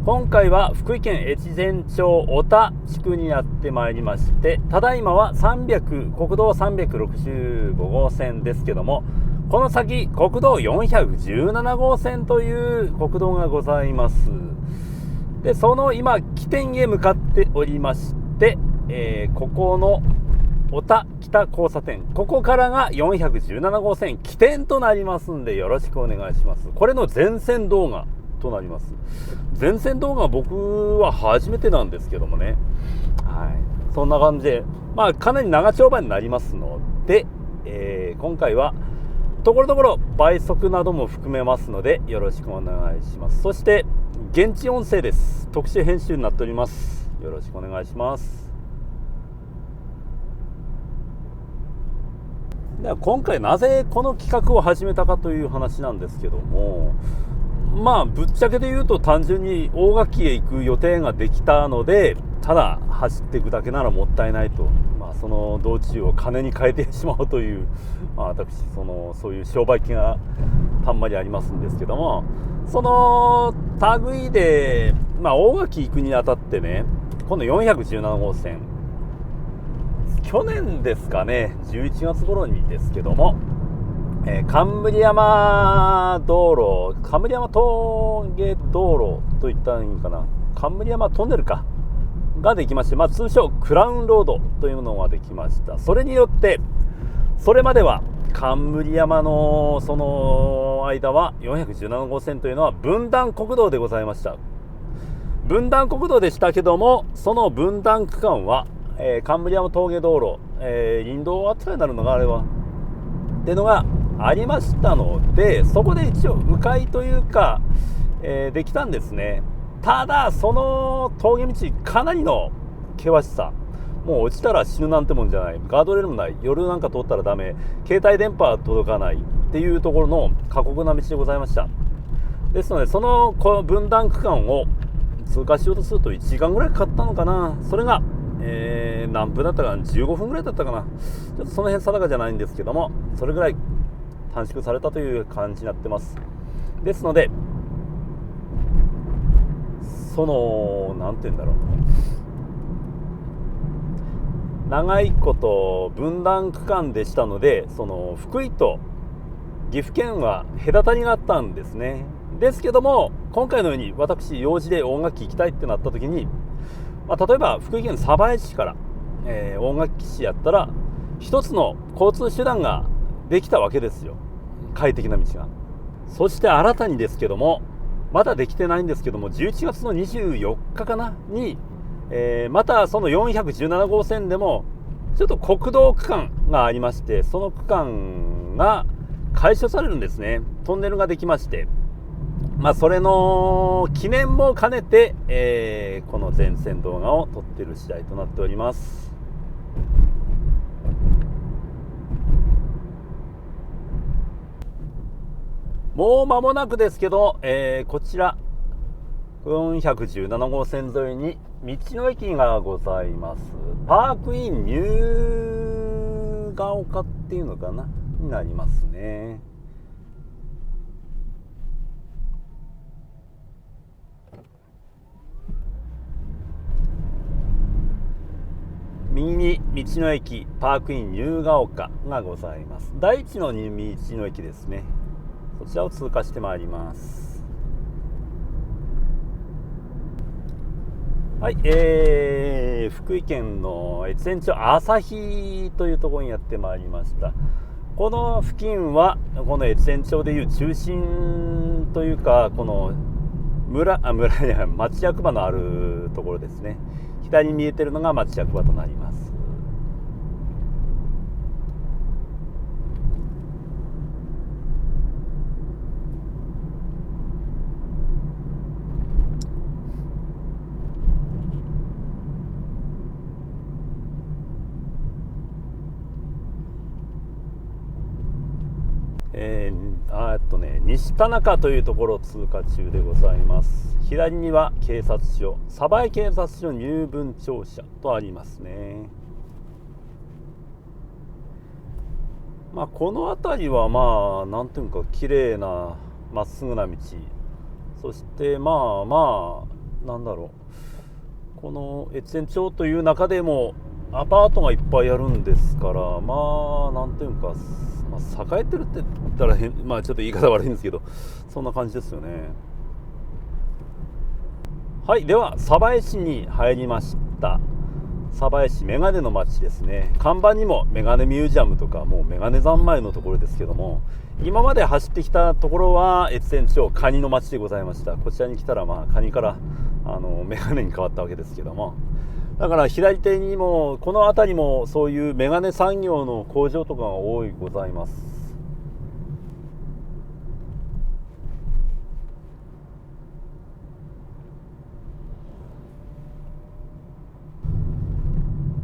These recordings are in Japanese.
今回は福井県越前町小田地区にやってまいりまして、ただいまは国道365号線ですけども、この先国道417号線という国道がございます。でその今起点へ向かっておりまして、ここの小田北交差点、ここからが417号線起点となりますんで、よろしくお願いします。これの前線動画となります。前線動画は僕は初めてなんですけどもね、そんな感じで、かなり長丁場になりますので、今回はところどころ倍速なども含めますので、よろしくお願いします。そして現地音声です。特殊編集になっております。よろしくお願いします。では今回なぜこの企画を始めたかという話なんですけども、ぶっちゃけで言うと単純に大垣へ行く予定ができたので、ただ走っていくだけならもったいないと、その道中を金に変えてしまおうという、私そういう商売気がたんまりありますんですけども、その類で、大垣行くにあたってね、この417号線、去年ですかね、11月頃にですけども、冠山道路、冠山峠道路といったらいいかな、冠山トンネルかができまして、通称クラウンロードというのができました。それによってそれまでは冠山のその間は417号線というのは分断国道でございました。分断国道でしたけども、その分断区間は、冠山峠道路、林道あったりになるのがあれはっていうのがありましたので、そこで一応迂回というか、できたんですね。ただその峠道かなりの険しさ、もう落ちたら死ぬなんてもんじゃない、ガードレールもない、夜なんか通ったらダメ、携帯電波は届かないっていうところの過酷な道でございました。ですので、その分断区間を通過しようとすると1時間ぐらいかかったのかな。それが、何分だったかな、15分ぐらいだったかな、ちょっとその辺定かじゃないんですけども、それぐらい短縮されたという感じになってます。ですので、なんて言うんだろう、長いこと分断区間でしたので、福井と岐阜県は隔たりがあったんですね。ですけども、今回のように私用事で大垣行きたいってなった時に、例えば福井県鯖江市から、大垣市やったら一つの交通手段ができたわけですよ。快適な道が。そして新たにですけども、まだできてないんですけども、11月の24日かなに、またその417号線でもちょっと国道区間がありまして、その区間が解消されるんですね。トンネルができまして、それの記念も兼ねて、この前線動画を撮っている次第となっております。もう間もなくですけど、こちら417号線沿いに道の駅がございます。パークインニューガ丘っていうのかなになりますね。右に道の駅パークインニューガ丘がございます。第一の道の駅ですね。そちらを通過してまいります。はい、福井県の越前町旭というところにやってまいりました。この付近はこの越前町でいう中心というか、この町役場のあるところですね。左に見えてるのが町役場となります。西田中というところを通過中でございます。左には警察署、鯖江警察署入分庁舎とありますね。この辺りはなんていうか綺麗なまっすぐな道、そしてなんだろう、この越前町という中でもアパートがいっぱいあるんですから、まあなんていうか、栄えてるって言ったら変、まあちょっと言い方悪いんですけど、そんな感じですよね。はい、では鯖江市に入りました。鯖江市メガネの街ですね。看板にもメガネミュージアムとか、もうメガネ三昧のところですけども、今まで走ってきたところは越前町カニの街でございました。こちらに来たら、まあカニからメガネに変わったわけですけども、だから左手にもこの辺りもそういうメガネ産業の工場とかが多いございます。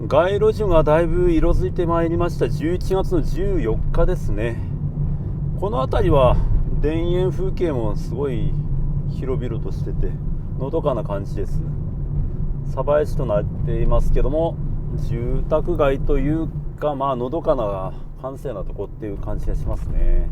街路樹がだいぶ色づいてまいりました。11月の14日ですね。この辺りは田園風景もすごい広々としててのどかな感じです。鯖江市となっていますけども、住宅街というか、まあのどかな閑静なとこっていう感じがしますね。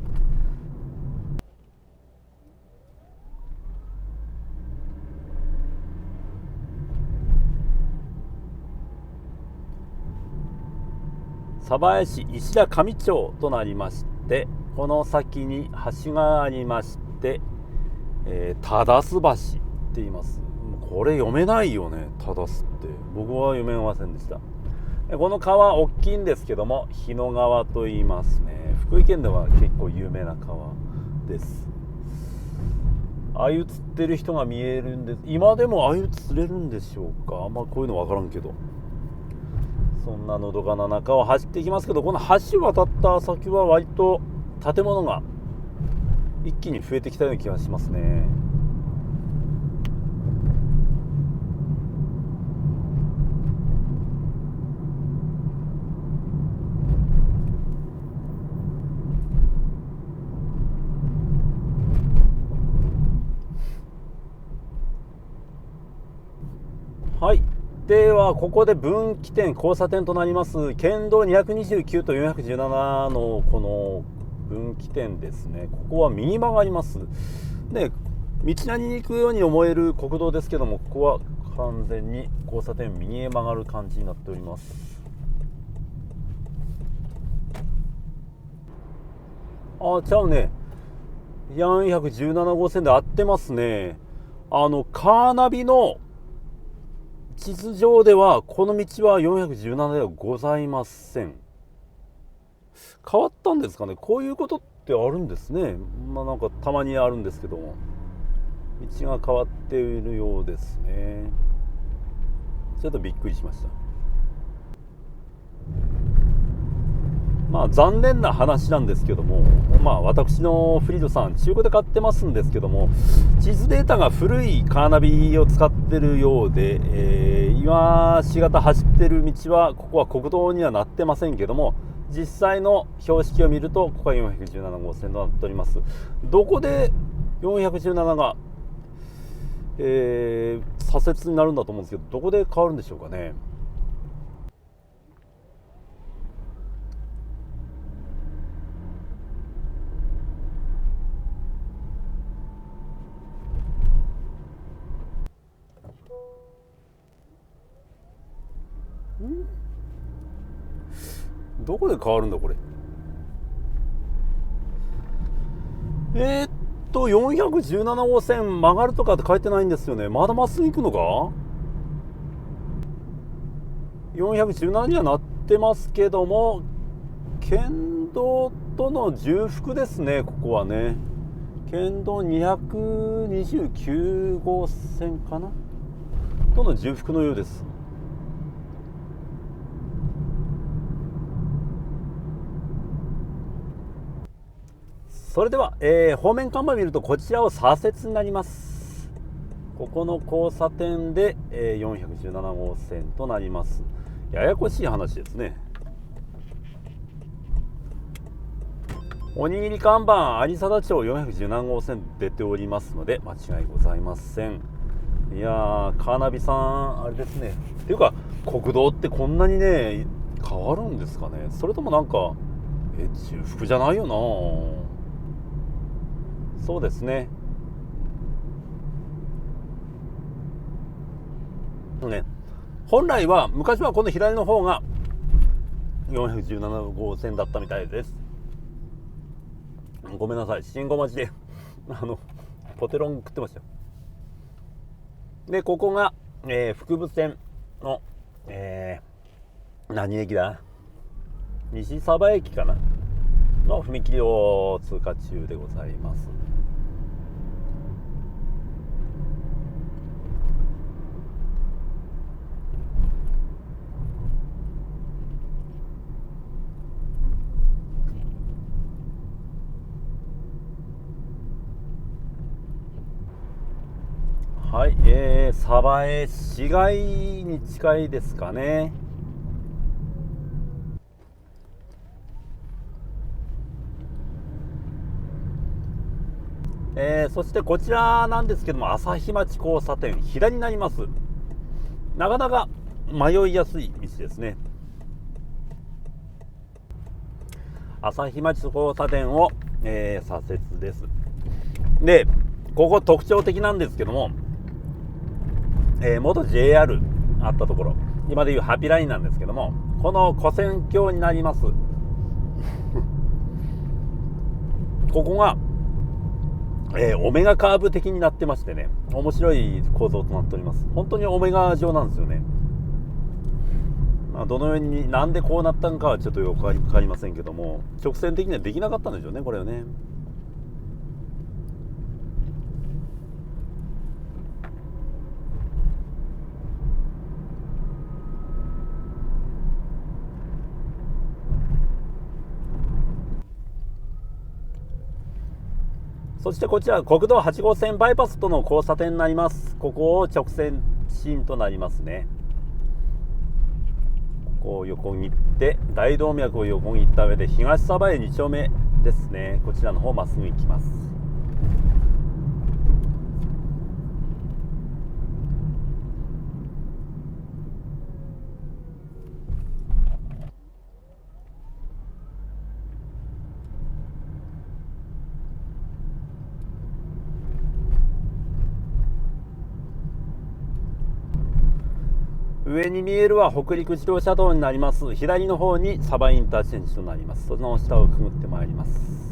鯖江市石田上町となりまして、この先に橋がありまして、忠須橋って言います。これ読めないよね、忠須って。僕は読めませんでした。この川大きいんですけども、日野川と言いますね。福井県では結構有名な川です。あゆ釣ってる人が見えるんです。今でもあゆ釣れるんでしょうか。あんまこういうの分からんけど、そんなのどかな中を走っていきますけど、この橋を渡った先は割と建物が一気に増えてきたような気がしますね。はい、ではここで分岐点、交差点となります県道229と417のこの分岐点ですね。ここは右曲がりますで、道なりに行くように思える国道ですけども、ここは完全に交差点右へ曲がる感じになっております。あ、ちゃうね、417号線で合ってますね。カーナビの地図上ではこの道は417ではございません。変わったんですかね。こういうことってあるんですね。まあなんかたまにあるんですけども、道が変わっているようですね。ちょっとびっくりしました。まあ残念な話なんですけども、まあ私のフリードさん中古で買ってますんですけども、地図データが古いカーナビを使ってるようで、今しがた走ってる道はここは国道にはなってませんけども、実際の標識を見るとここは417号線となっております。どこで417が、左折になるんだと思うんですけど、どこで変わるんでしょうかね。どこで変わるんだこれ。417号線曲がるとかって書いてないんですよね。まだまっすぐ行くのか。417にはなってますけども、県道との重複ですね。ここはね、県道229号線かなとの重複のようです。それでは、方面看板を見るとこちらを左折になります。ここの交差点で、417号線となります。ややこしい話ですね。おにぎり看板有貞町417号線出ておりますので間違いございません。いやー、カーナビさんあれですね。っていうか国道ってこんなにね変わるんですかね。それともなんか重複じゃないよな。そうですね。ね、本来は昔はこの左の方が417号線だったみたいです。ごめんなさい、信号待ちでポテロン食ってましたよ。でここが、福武線の、何駅だ、西鯖駅かなの踏切を通過中でございます。はい、鯖江市街に近いですかね。そしてこちらなんですけども、朝日町交差点左になります。なかなか迷いやすい道ですね。朝日町交差点を、左折です。でここ特徴的なんですけども、元 JR あったところ、今でいうハピラインなんですけども、この跨線橋になりますここが、オメガカーブ的になってましてね、面白い構造となっております。本当にオメガ状なんですよね。どのようになんでこうなったのかはちょっとよく分かりませんけども、直線的にはできなかったんでしょうね、これはね。そしてこちら国道8号線バイパスとの交差点になります。ここを直線進となりますね。ここを横切って大動脈を横切った上で東鯖江2丁目ですね。こちらの方まっすぐ行きます。上に見えるは北陸自動車道になります。左の方に鯖江インターチェンジとなります。その下をくぐってまいります。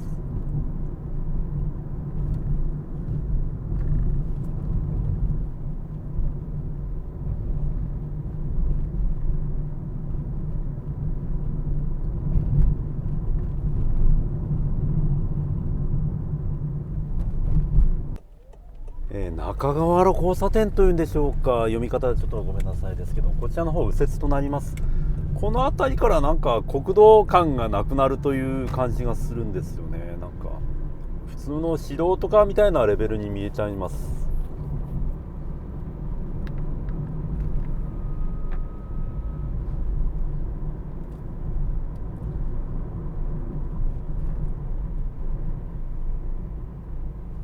中川原交差点というんでしょうか、読み方はちょっとごめんなさいですけど、こちらの方右折となります。この辺りからなんか国道感がなくなるという感じがするんですよね。なんか普通の市道とかみたいなレベルに見えちゃいます。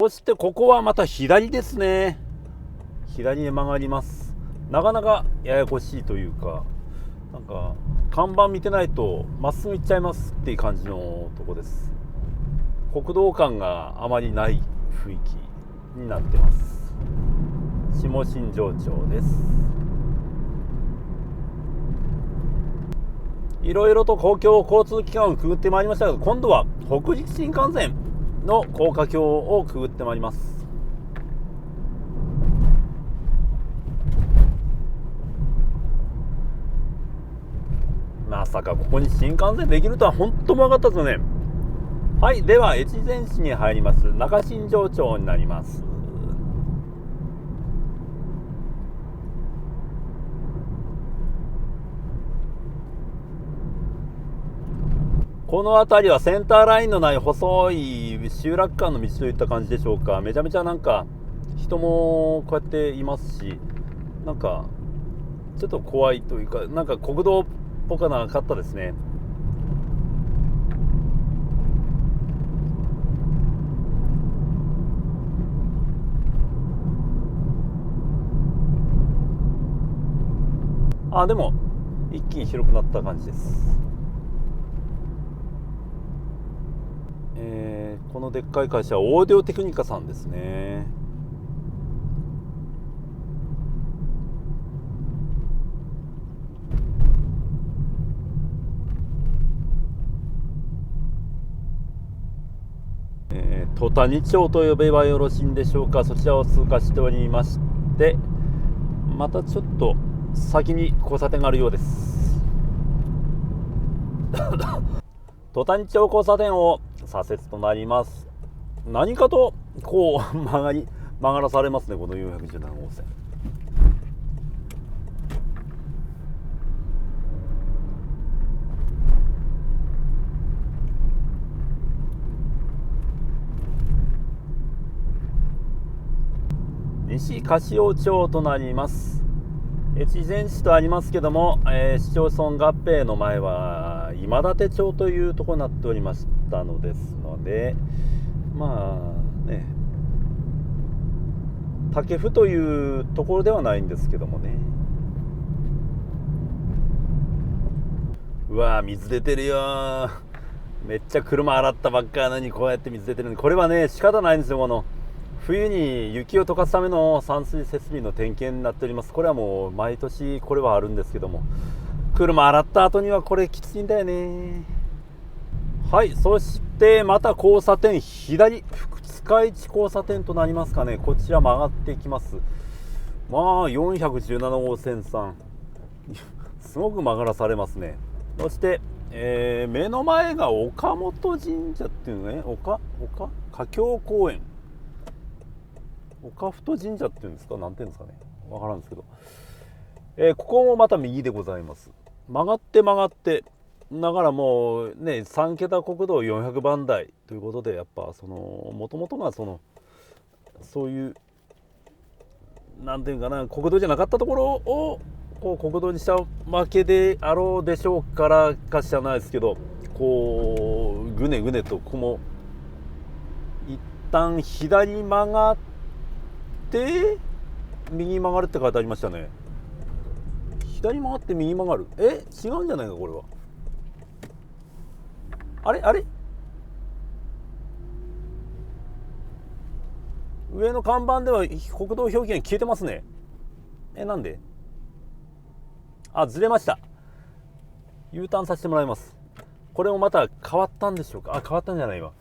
そしてここはまた左ですね。左へ曲がります。なかなかややこしいというか、なんか看板見てないとまっすぐ行っちゃいますっていう感じのとこです。国道感があまりない雰囲気になってます。下新庄町です。いろいろと公共交通機関をくぐってまいりましたが、今度は北陸新幹線の高架橋をくぐってまいります。まさかここに新幹線できるとは本当も分かったですよね。はい、では越前市に入ります。中新庄町になります。この辺りはセンターラインのない細い集落間の道といった感じでしょうか。めちゃめちゃなんか人もこうやっていますし、なんかちょっと怖いというか、なんか国道っぽくなかったですね。でも一気に広くなった感じです。このでっかい会社はオーディオテクニカさんですね。戸谷町と呼べばよろしいんでしょうか。そちらを通過しておりまして、またちょっと先に交差点があるようです戸谷町交差点を左折となります。何かとこう曲がらされますね、この417号線。西柏尾町となります。越前市とありますけども、市町村合併の前は今立町というところになっておりましたのですので、まあね、武生というところではないんですけどもね。うわー、水出てるよ。めっちゃ車洗ったばっかなのにこうやって水出てるのに、これはね仕方ないんですよ。この冬に雪を溶かすための散水設備の点検になっております。これはもう毎年これはあるんですけども、車洗った後にはこれきついんだよね。はい、そしてまた交差点左、福塚市交差点となりますかね。こちら曲がっていきます。まあ417号線さんすごく曲がらされますね。そして、目の前が岡本神社っていうのね。華僑公園、岡太神社っていうんですか、なんていうんですかね、わからんですけど、ここもまた右でございます。曲がってだからもうね、3桁国道400番台ということで、やっぱそのもともとがそういうなんていうかな、国道じゃなかったところをこう国道にしたわけであろうでしょうからか知らないですけど、こうぐねぐねとここも一旦左曲がって右に曲がるって書いてありましたね。左曲がって右曲がる、違うんじゃないかこれは。あれ上の看板では国道表記が消えてますね。なんでずれました。 U ターンさせてもらいます。これもまた変わったんでしょうか。変わったんじゃないわ、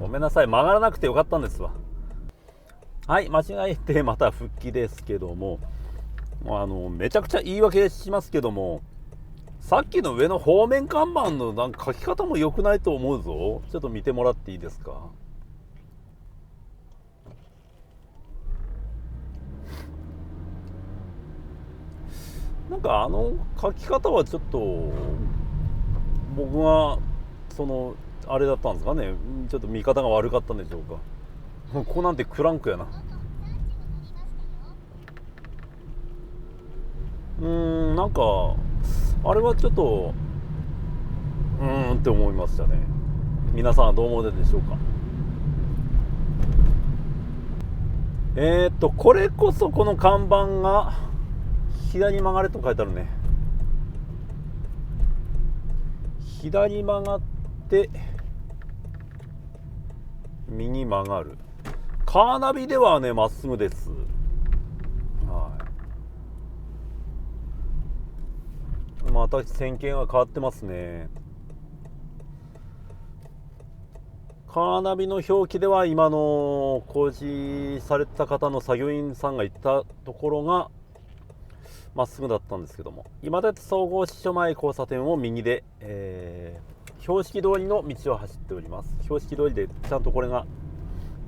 ごめんなさい、曲がらなくてよかったんですわ。はい、間違えてまた復帰ですけども、めちゃくちゃ言い訳しますけども、さっきの上の方面看板のなんか書き方も良くないと思うぞ。ちょっと見てもらっていいですか。なんか書き方はちょっと僕があれだったんですかね、ちょっと見方が悪かったんでしょうか。ここなんてクランクやな。なんかあれはちょっとって思いましたね。皆さんはどう思うでしょうか。これこそこの看板が左に曲がれと書いてあるね。左曲がって右曲がる。カーナビではねまっすぐです。また線形が変わってますね。カーナビの表記では今の工事された方の作業員さんが行ったところがまっすぐだったんですけども、今立総合支所前交差点を右で、標識通りの道を走っております。標識通りでちゃんとこれが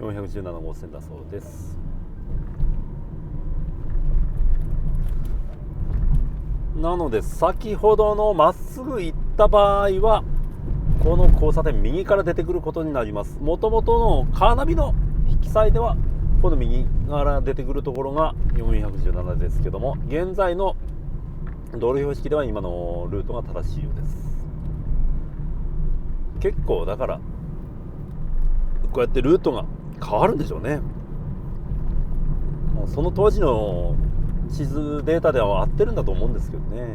417号線だそうです。なので先ほどのまっすぐ行った場合はこの交差点右から出てくることになります。もともとのカーナビの引きサイではこの右から出てくるところが417ですけども、現在の道路標識では今のルートが正しいようです。結構だからこうやってルートが変わるんでしょうね。もうその当時の地図データでは合ってるんだと思うんですけどね。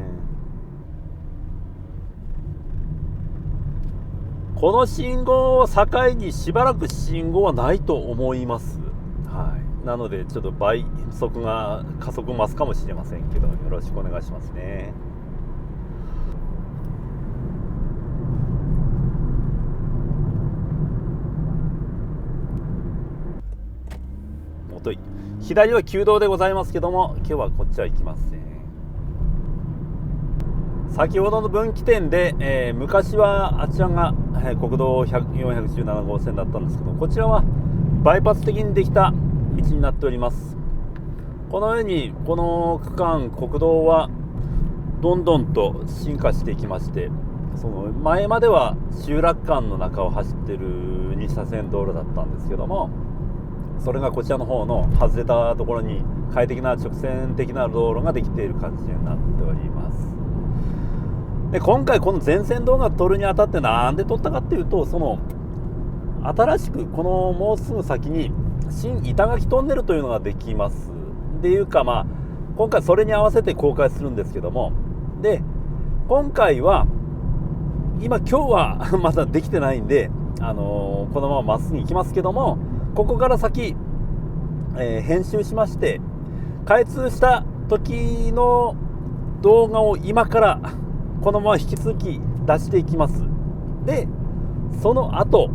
この信号を境にしばらく信号はないと思います。なのでちょっと倍速が加速増すかもしれませんけど、よろしくお願いしますね。と左は旧道でございますけども、今日はこっちは行きません。先ほどの分岐点で、昔はあちらが、国道417号線だったんですけど、こちらはバイパス的にできた道になっております。このようにこの区間国道はどんどんと進化していきまして、その前までは集落間の中を走ってる2車線道路だったんですけども、それがこちらの方の外れたところに快適な直線的な道路ができている感じになっております。で、今回この全線動画を撮るにあたってなんで撮ったかっていうと、その新しくこのもうすぐ先に新板垣トンネルというのができますっていうか、今回それに合わせて公開するんですけども、で今回は今日はまだできてないんで、このまままっすぐ行きますけども、ここから先、編集しまして開通した時の動画を今からこのまま引き続き出していきます。でその後、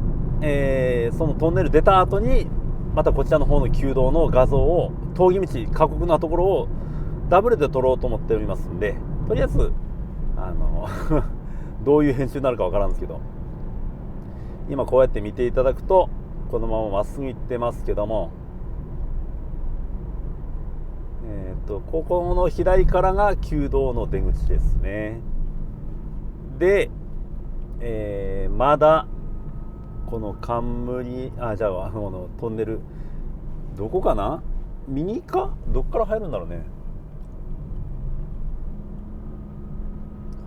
そのトンネル出た後にまたこちらの方の旧道の画像を峠道過酷なところをダブルで撮ろうと思っておりますんで、とりあえずどういう編集になるかわからんですけど、今こうやって見ていただくとこのまままっすぐ行ってますけども、ここの左からが旧道の出口ですね。で、まだこの冠じゃあこのトンネルどこかな、右かどっから入るんだろうね。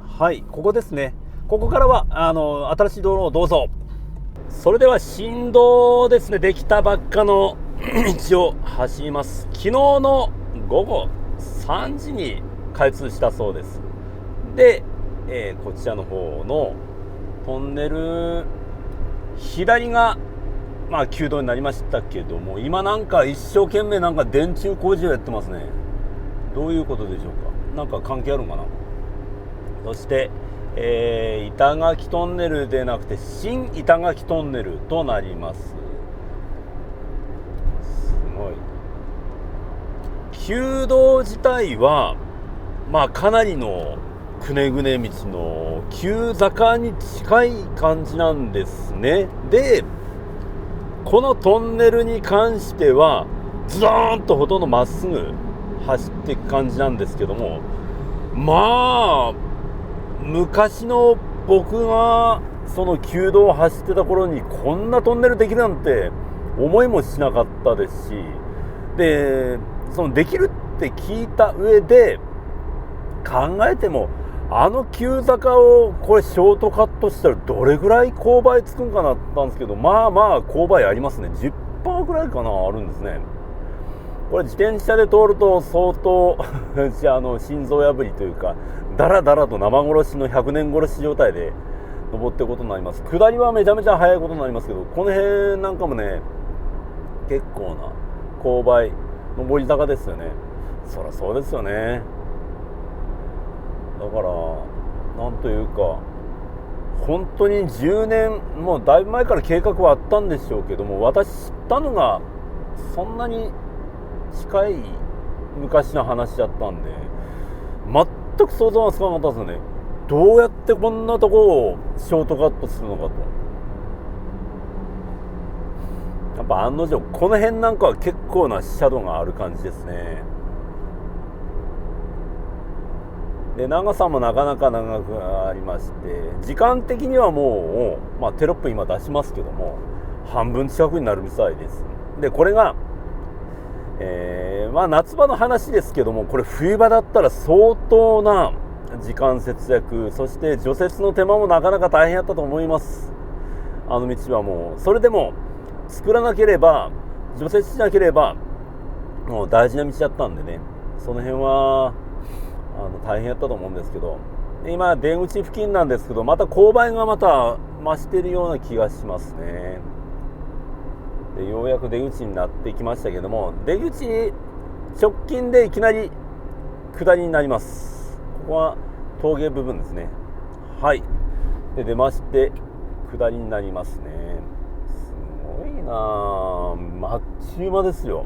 はい、ここですね。ここからは新しい道路をどうぞ。それでは新道ですね、できたばっかの道を走ります。昨日の午後3時に開通したそうです。で、こちらの方のトンネル左が旧道になりましたけども、今なんか一生懸命なんか電柱工事をやってますね。どういうことでしょうか。なんか関係あるのかな。そして、板垣トンネルでなくて新板垣トンネルとなります。すごい。旧道自体はかなりのくねくね道の急坂に近い感じなんですね。でこのトンネルに関してはズドーンとほとんどまっすぐ走っていく感じなんですけども、昔の僕がその旧道を走ってた頃にこんなトンネルできるなんて思いもしなかったですし、でそのできるって聞いた上で考えても、急坂をこれショートカットしたらどれぐらい勾配つくんかなったんですけど、勾配ありますね。 10% ぐらいかな、あるんですね。これ自転車で通ると相当心臓破りというか、だらだらと生殺しの100年殺し状態で登っていくことになります。下りはめちゃめちゃ速いことになりますけど、この辺なんかもね結構な勾配上り坂ですよね。そりゃそうですよね。だからなんというか、本当に10年もうだいぶ前から計画はあったんでしょうけども、私知ったのがそんなに近い昔の話だったんで全く想像がつかなかったですよね。どうやってこんなとこをショートカットするのかと。やっぱ案の定この辺なんかは結構な斜度がある感じですね。で長さもなかなか長くありまして、時間的にはもう、テロップ今出しますけども半分近くになるみたいです。でこれが夏場の話ですけども、これ冬場だったら相当な時間節約、そして除雪の手間もなかなか大変やったと思います。あの道はもうそれでも作らなければ除雪しなければもう大事な道だったんでね、その辺は大変やったと思うんですけど、今出口付近なんですけど、また勾配がまた増しているような気がしますね。でようやく出口になってきましたけども、出口直近でいきなり下りになります。ここは峠部分ですね。はい。で出まして下りになりますね。すごいなあ、あっちゅう間ですよ。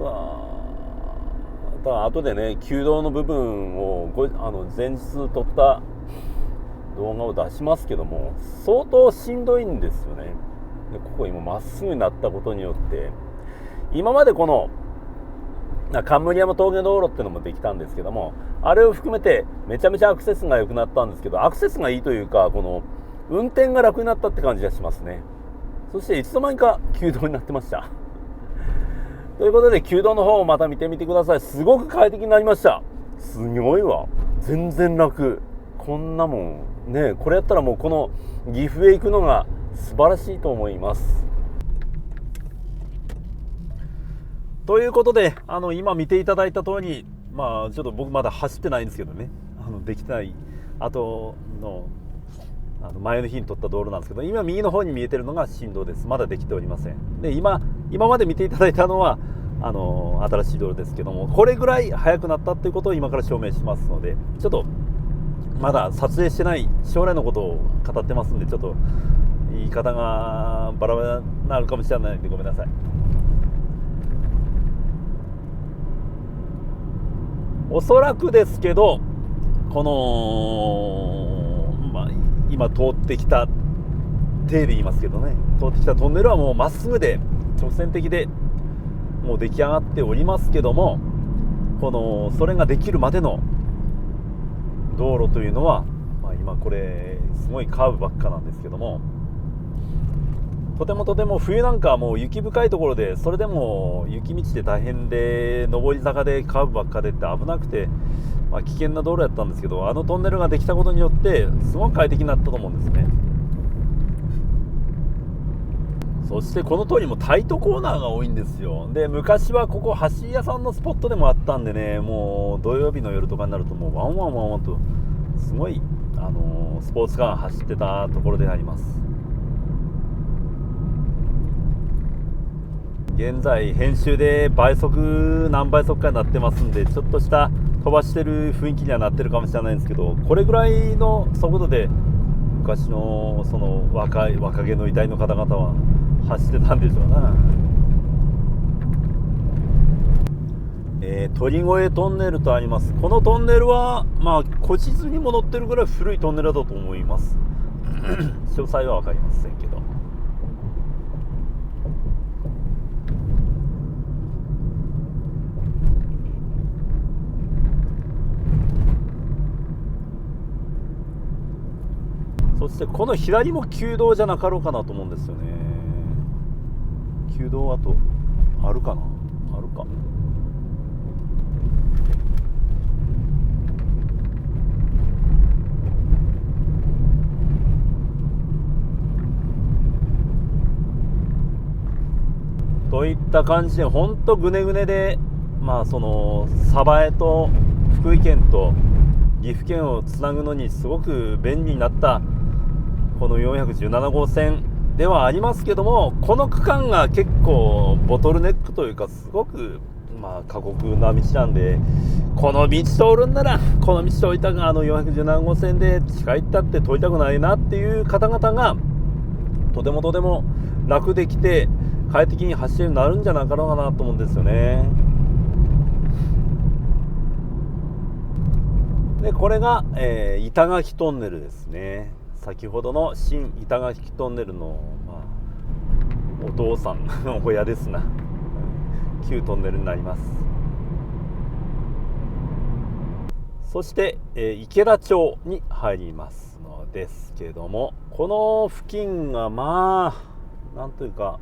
だから後でね、旧道の部分を前日撮った動画を出しますけども、相当しんどいんですよね。でここ今まっすぐになったことによって、今までこの冠山峠道路っていうのもできたんですけども、あれを含めてめちゃめちゃアクセスが良くなったんですけど、アクセスがいいというか、この運転が楽になったって感じがしますね。そしていつの間にか旧道になってましたということで、旧道の方をまた見てみてください。すごく快適になりました。すごいわ、全然楽。こんなもんね、これやったらもうこの岐阜へ行くのが素晴らしいと思います。ということで、今見ていただいた通り、ちょっと僕まだ走ってないんですけどね、できてない後の前の日に撮った道路なんですけど、今右の方に見えてるのが新道です。まだできておりません。で今まで見ていただいたのは新しい道路ですけども、これぐらい速くなったということを今から証明しますので、ちょっとまだ撮影してない将来のことを語ってますんで、ちょっと言い方がバラバラになるかもしれないのでごめんなさい。おそらくですけど、この、今通ってきた手で言いますけどね、通ってきたトンネルはもうまっすぐで直線的でもう出来上がっておりますけども、それができるまでの道路というのは、今これすごいカーブばっかなんですけども、とても冬なんかはもう雪深いところで、それでも雪道で大変で、上り坂でカーブばっかでって危なくて、危険な道路やったんですけど、トンネルができたことによってすごく快適になったと思うんですね。そしてこの通りもタイトコーナーが多いんですよ。で昔はここ走り屋さんのスポットでもあったんでね、もう土曜日の夜とかになるともうワンワンワンワンとすごいスポーツカーが走ってたところであります。現在編集で倍速何倍速かになってますんで、ちょっとした飛ばしてる雰囲気にはなってるかもしれないんですけど、これぐらいの速度で昔のその若気の至りの方々は走ってたんでしょうな。鳥越トンネルとあります。このトンネルは古地図にも載ってるぐらい古いトンネルだと思います詳細は分かりませんけど、そしてこの左も旧道じゃなかろうかなと思うんですよね。旧道あとあるかな、あるか。といった感じで、ほんとグネグネで、その鯖江と福井県と岐阜県をつなぐのにすごく便利になったこの417号線ではありますけども、この区間が結構ボトルネックというか、すごく過酷な道なんで、この道通るんならこの道通りたく417号線で近いったって通りたくないなっていう方々がとても楽できて快適に走れるようになるんじゃなかろうかなと思うんですよね。でこれが、板垣トンネルですね。先ほどの新板垣トンネルの、お父さん親ですな旧トンネルになります。そして、池田町に入りますのですけども、この付近がなんというか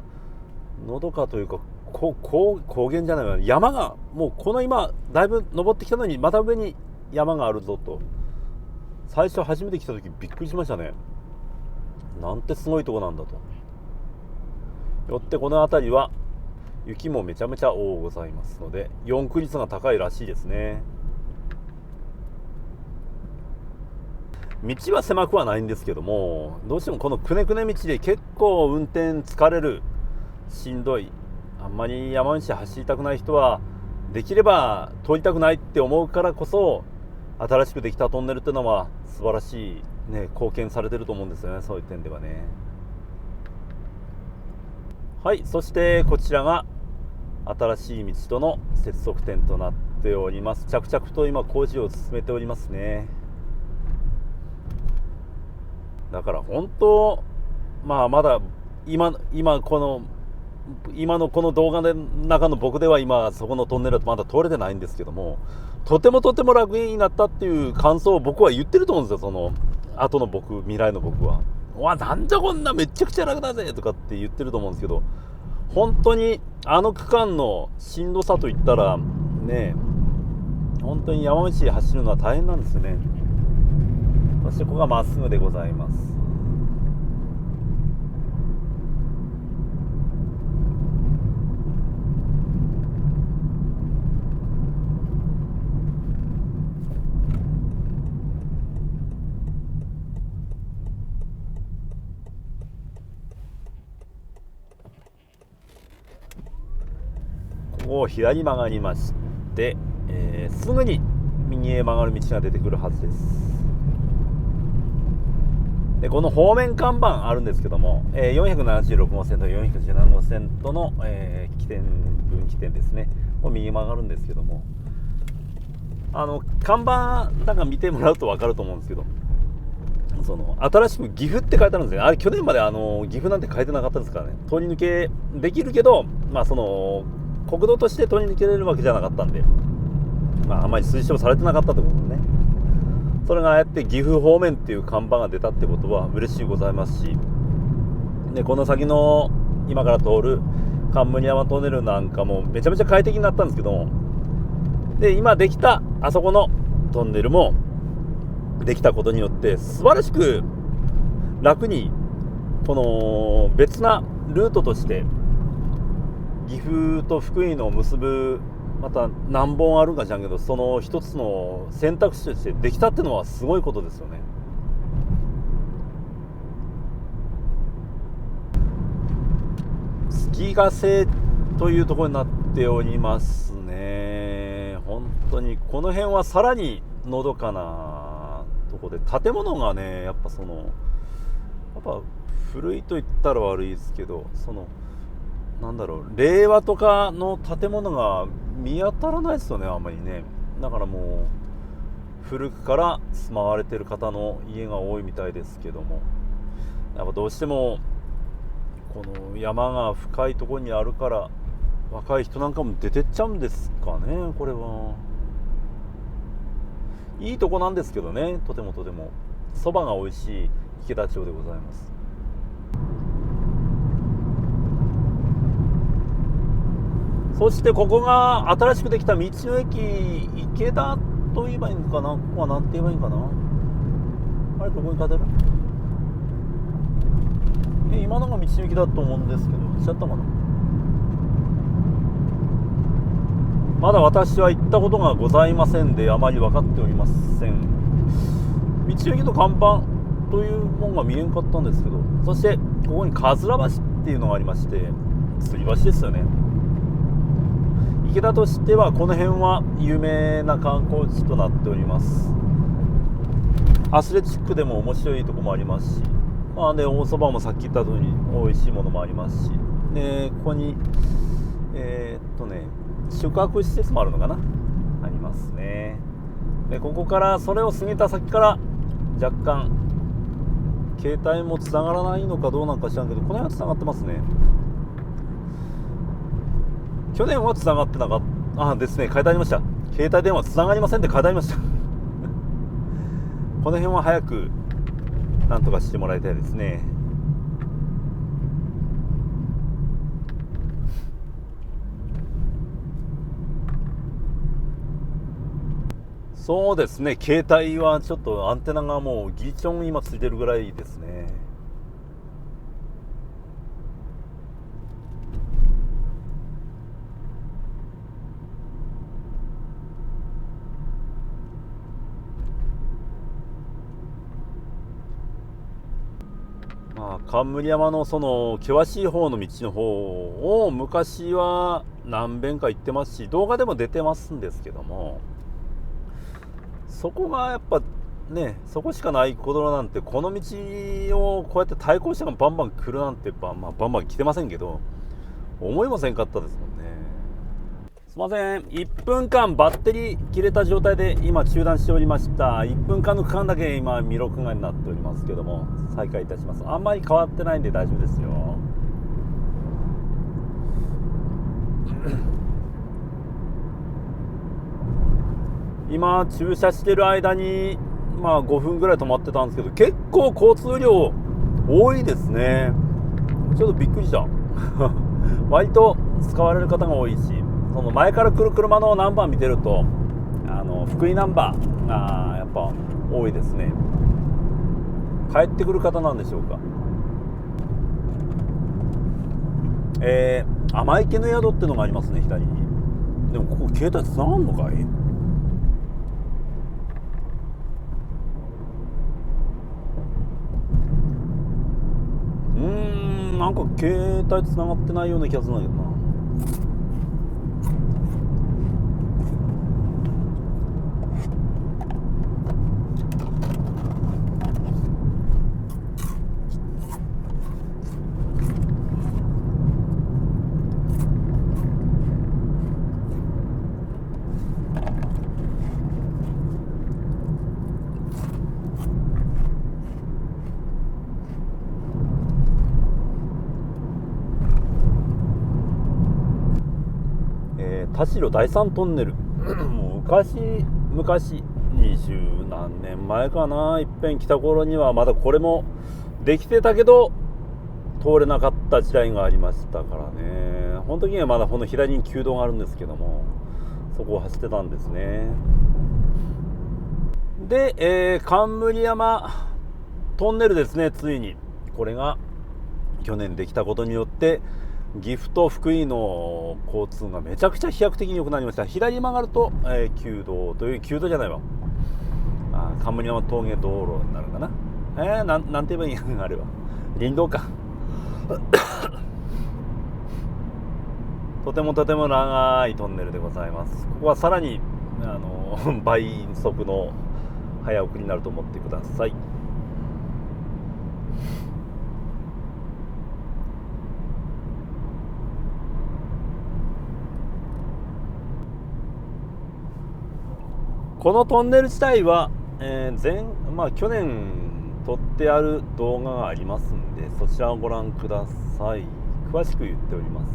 のどかというか、高原じゃないわ、山がもうこの今だいぶ登ってきたのにまた上に山があるぞと、最初初めて来た時びっくりしましたね。なんてすごいとこなんだと。よってこの辺りは雪もめちゃめちゃ多ございますので、四駆率が高いらしいですね。道は狭くはないんですけども、どうしてもこのくねくね道で結構運転疲れる、しんどい、あんまり山道走りたくない人はできれば通りたくないって思うからこそ、新しくできたトンネルっていうのは素晴らしい、貢献されてると思うんですよね、そういう点ではね。はい、そしてこちらが新しい道との接続点となっております。着々と今工事を進めておりますね。だから本当、まだ今のこの動画の中の僕では今そこのトンネルはまだ通れてないんですけども、とても楽になったっていう感想を僕は言ってると思うんですよ。その後の僕、未来の僕は、わ、なんじゃこんなめちゃくちゃ楽だぜとかって言ってると思うんですけど、本当にあの区間のしんどさといったらね、本当に山道走るのは大変なんですよね。そしてここがまっすぐでございます。ここを左曲がりまして、すぐに右へ曲がる道が出てくるはずです。でこの方面看板あるんですけども、476号線と417号線との、分岐点ですね、これ右曲がるんですけども、看板なんか見てもらうと分かると思うんですけど、その新しく岐阜って書いてあるんですね。あれ去年まで岐阜なんて書いてなかったですからね。通り抜けできるけど、その国道として通り抜けれるわけじゃなかったんで、あまり推奨されてなかったってことね。それがああやって岐阜方面っていう看板が出たってことは嬉しいございますし、でこの先の今から通る冠山トンネルなんかもめちゃめちゃ快適になったんですけど、で今できたあそこのトンネルもできたことによって素晴らしく楽にこの別なルートとして岐阜と福井の結ぶ、また何本あるかじゃんけど、その一つの選択肢としてできたってのはすごいことですよね。月ヶ瀬というところになっておりますね。本当にこの辺はさらにのどかなところで、建物がねやっぱ古いと言ったら悪いですけど、令和とかの建物が見当たらないですよね、あんまりね。だからもう古くから住まわれてる方の家が多いみたいですけども、やっぱどうしてもこの山が深いところにあるから若い人なんかも出てっちゃうんですかね。これはいいとこなんですけどね、とてもそばが美味しい池田町でございます。そしてここが新しくできた道の駅池田と言えばいいのかな、ここは何て言えばいいのかな、あれどこに書いてある、今のが道の駅だと思うんですけど、違ったかな。まだ私は行ったことがございませんであまり分かっておりません。道の駅の看板というものが見えんかったんですけど、そしてここにかずら橋っていうのがありまして、吊り橋ですよね。池田としてはこの辺は有名な観光地となっております。アスレチックでも面白いところもありますし、で大そばもさっき言った通り美味しいものもありますし、でここに宿泊施設もあるのかな、ありますね。でここからそれを過ぎた先から若干携帯もつながらないのかどうなんか知らんけど、この辺はつながってますね。去年はつながってなかったですね。書いてありました。携帯電話つながりませんって書いてありましたこの辺は早くなんとかしてもらいたいですね。そうですね、携帯はちょっとアンテナがもうギリチョン今ついてるぐらいですね。冠山のその険しい方の道の方を昔は何遍か行ってますし、動画でも出てますんですけども、そこがやっぱね、そこしかないことなんて、この道をこうやって対向車がバンバン来るなんてバンバン来てませんけど、思いませんかったですもんね。すいません、1分間バッテリー切れた状態で今中断しておりました。1分間の区間だけ今未録画になっておりますけども、再開いたします。あんまり変わってないんで大丈夫ですよ。今駐車してる間に5分ぐらい止まってたんですけど、結構交通量多いですね。ちょっとびっくりした割と使われる方が多いし、その前から来る車のナンバー見てると福井ナンバーがやっぱ多いですね。帰ってくる方なんでしょうか。甘池の宿ってのがありますね、左に。でもここ携帯つながんのかい。なんか携帯つながってないような気がするんだけどな。田代第三トンネルもう昔20何年前かな、いっぺん来た頃にはまだこれもできてたけど通れなかった時代がありましたからね。この時にはまだこの左に旧道があるんですけども、そこを走ってたんですね。で、冠山トンネルですね。ついにこれが去年できたことによって岐阜と福井の交通がめちゃくちゃ飛躍的に良くなりました。左に曲がると、旧道という旧道じゃないわ、冠山峠道路になるかな。なんて言えばいいんあれは林道かとても長いトンネルでございます。ここはさらに倍速の早送りになると思ってください。このトンネル自体は、去年撮ってある動画がありますんで、そちらをご覧ください。詳しく言っております。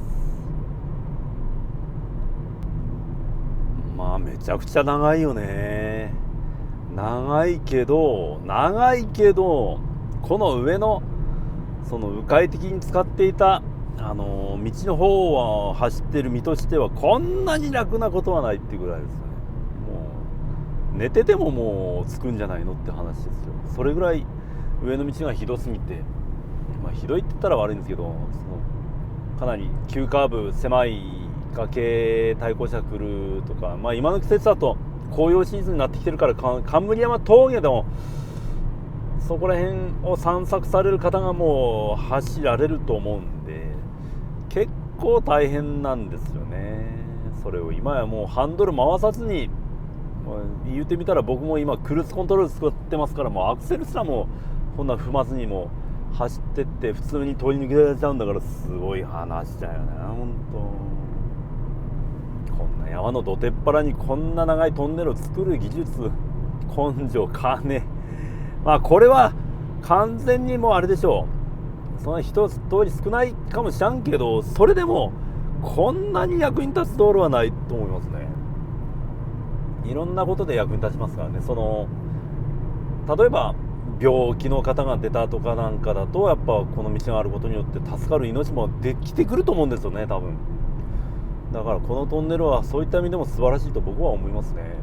めちゃくちゃ長いよね。長いけどこの上のその迂回的に使っていた道の方は走ってる身としてはこんなに楽なことはないっていうぐらいですね。もう寝ててももう着くんじゃないのって話ですよ。それぐらい上の道がひどすぎて、ひどいって言ったら悪いんですけど、そのかなり急カーブ、狭い崖、対向車来るとか、今の季節だと紅葉シーズンになってきてるから、冠山峠でもそこら辺を散策される方がもう走られると思うんで、結構大変なんですよね。それを今やもうハンドル回さずに、言ってみたら僕も今クルーズコントロール使ってますから、もうアクセルすらもこんな踏まずにも走ってって普通に通り抜けられちゃうんだから、すごい話だよね。本当こんな山のどてっぱらにこんな長いトンネルを作る技術、根性、金、これは完全にもうあれでしょう。その一通り少ないかもしらんけど、それでもこんなに役に立つ道路はないと思いますね。いろんなことで役に立ちますからね。例えば病気の方が出たとかなんかだと、やっぱこの道があることによって助かる命もできてくると思うんですよね、多分。だからこのトンネルはそういった意味でも素晴らしいと僕は思いますね。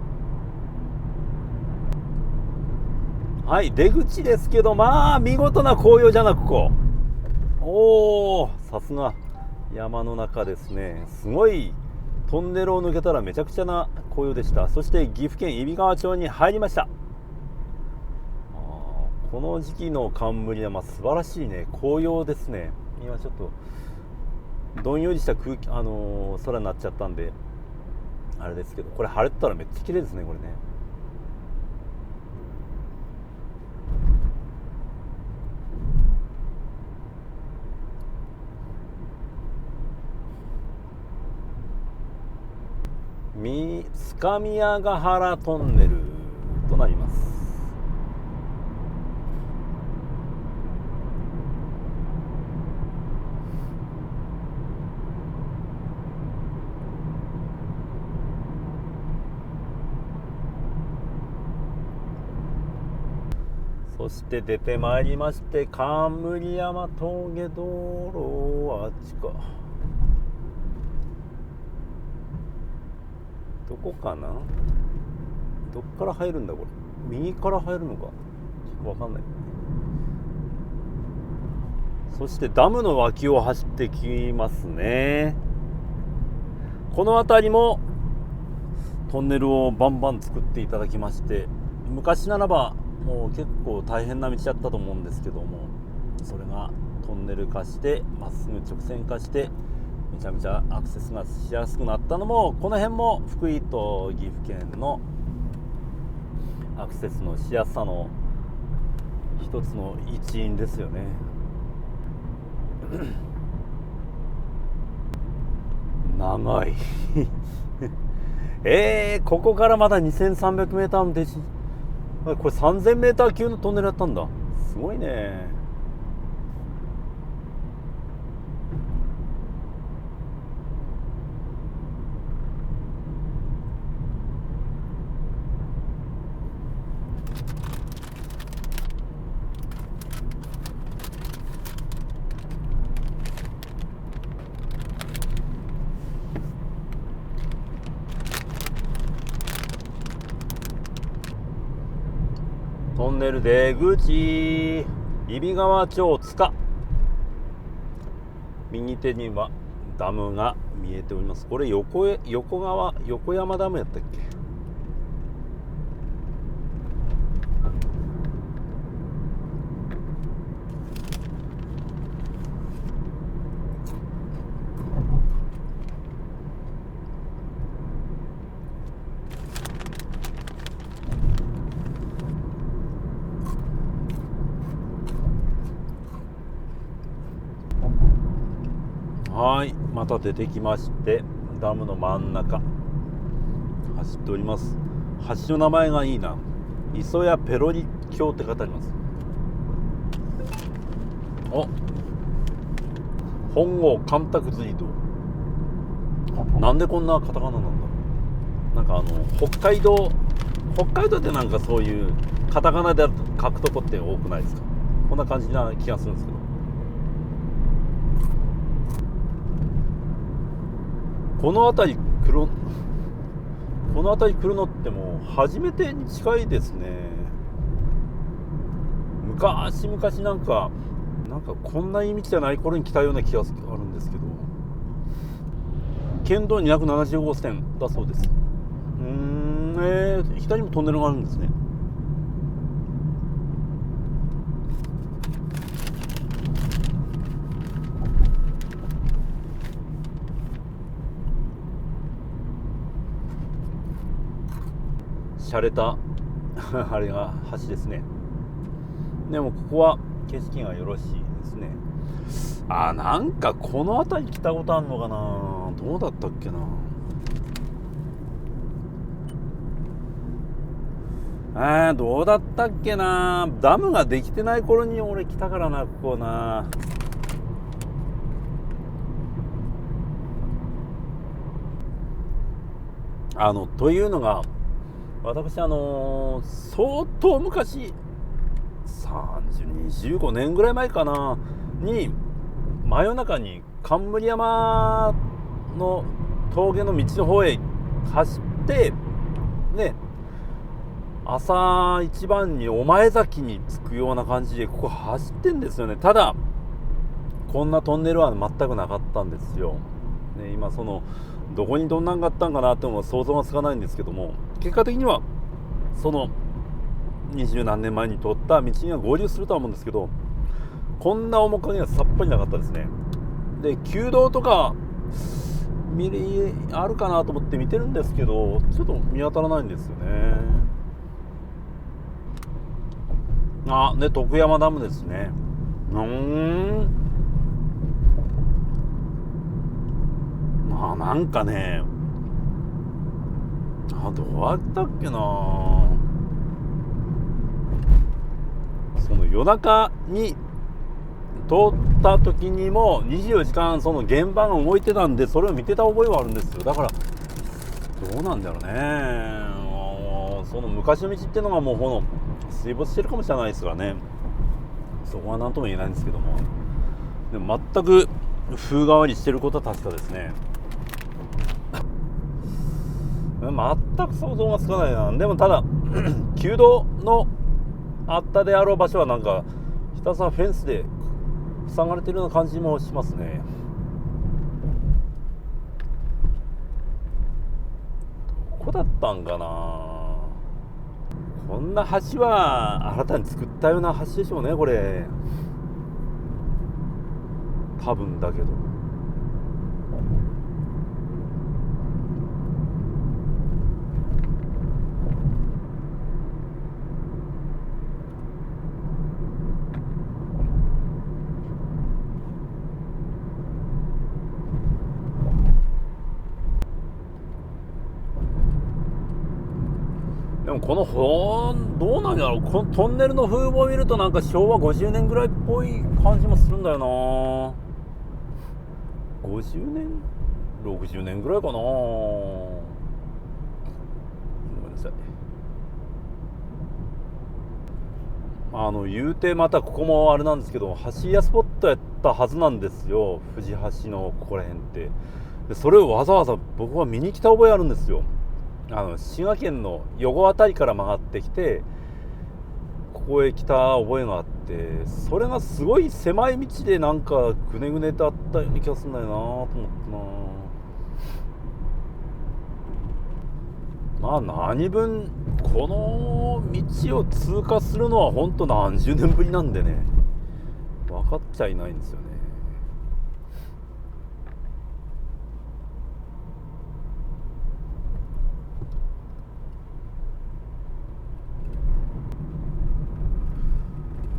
はい、出口ですけど、見事な紅葉じゃなくさすが山の中ですね。すごいトンネルを抜けたらめちゃくちゃな紅葉でした。そして岐阜県揖斐川町に入りました。この時期の冠山素晴らしいね、紅葉ですね。今ちょっとどんよりした空になっちゃったんであれですけど、これ晴れてたらめっちゃ綺麗ですね、これね。須賀宮ヶ原トンネルとなります。そして出てまいりまして、冠山峠道路、あっちか、どこかな、どっから入るんだこれ、右から入るのかちょっと分かんない。そしてダムの脇を走ってきますね。この辺りもトンネルをバンバン作っていただきまして、昔ならばもう結構大変な道だったと思うんですけども、それがトンネル化してまっすぐ直線化してめちゃめちゃアクセスがしやすくなったのも、この辺も福井と岐阜県のアクセスのしやすさの一つの一因ですよね。長いここからまだ 2300m も出し、これ 3000m 級のトンネルだったんだ。すごいね。トンネル出口、揖斐川町塚、右手にはダムが見えております。これ横山ダムやったっけ。はい、また出てきまして、ダムの真ん中走っております。橋の名前がいいな、磯谷ペロリ橋って書いてあります。お、本郷干拓隧道。なんでこんなカタカナなんだろう。なんか北海道ってなんかそういうカタカナで書くとこって多くないですか。こんな感じな気がするんですけど、この辺り来るのってもう初めてに近いですね。昔なんかこんないい道じゃない頃に来たような気があるんですけど、県道270号線だそうです。左にもトンネルがあるんですね。洒落たあれが橋ですね。でもここは景色がよろしいですね。なんかこの辺り来たことあるのかな、どうだったっけな。どうだったっけな。ダムができてない頃に俺来たからな、ここな。というのが、私相当昔、25年ぐらい前かなに、真夜中に冠山の峠の道の方へ走ってね、朝一番に御前崎に着くような感じでここ走ってんですよね。ただこんなトンネルは全くなかったんですよ、ね。今どこにどんなんがあったんかなっても想像がつかないんですけども、結果的にはその20何年前に通った道には合流するとは思うんですけど、こんな面影はさっぱりなかったですね。で、旧道とかあるかなと思って見てるんですけど、ちょっと見当たらないんですよね。徳山ダムですね。なんかね、どうやったっけな。その夜中に通った時にも24時間その現場が動いてたんで、それを見てた覚えはあるんですよ。だからどうなんだろうね。その昔の道っていうのがもう水没してるかもしれないですからね。そこは何とも言えないんですけども、でも全く風変わりしてることは確かですね。全く想像がつかないな。でもただ旧道のあったであろう場所はなんかひたすらフェンスで塞がれてるような感じもしますね。どこだったんかな。こんな橋は新たに作ったような橋でしょうね、これ。多分だけど。でもこのどうなんだろう、このトンネルの風貌を見るとなんか昭和50年ぐらいっぽい感じもするんだよな。50年60年ぐらいかな。ごめんなさい。言うてまたここもあれなんですけど、橋屋スポットやったはずなんですよ、藤橋のここら辺って。でそれをわざわざ僕は見に来た覚えあるんですよ。滋賀県の余呉あたりから曲がってきてここへ来た覚えがあって、それがすごい狭い道でなんかぐねぐねだったような気がするんだよなと思ってな。何分この道を通過するのは本当何十年ぶりなんでね、分かっちゃいないんですよね。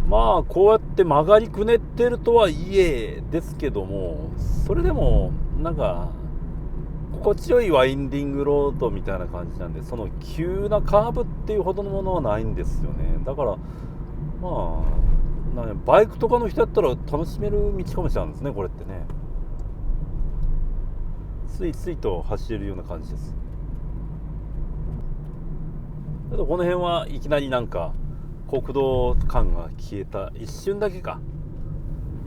まあこうやって曲がりくねってるとはいえですけども、それでもなんか心地よいワインディングロードみたいな感じなんで、その急なカーブっていうほどのものはないんですよね。だからまあバイクとかの人やったら楽しめる道かもしれないですね、これってね。スイスイと走れるような感じです。けどこの辺はいきなりなんか国道感が消えた、一瞬だけか、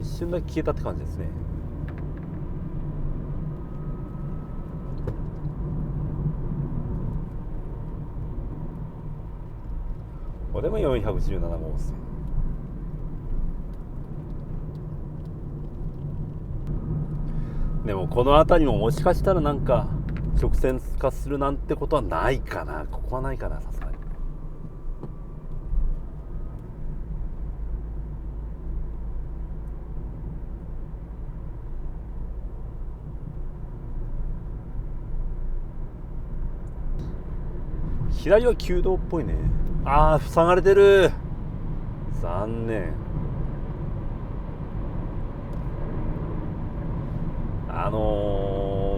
一瞬だけ消えたって感じですね。これでも417号線。でもこの辺りももしかしたらなんか直線化するなんてことはないかな。ここはないかな、さすがに。左は旧道っぽいね。塞がれてる。残念。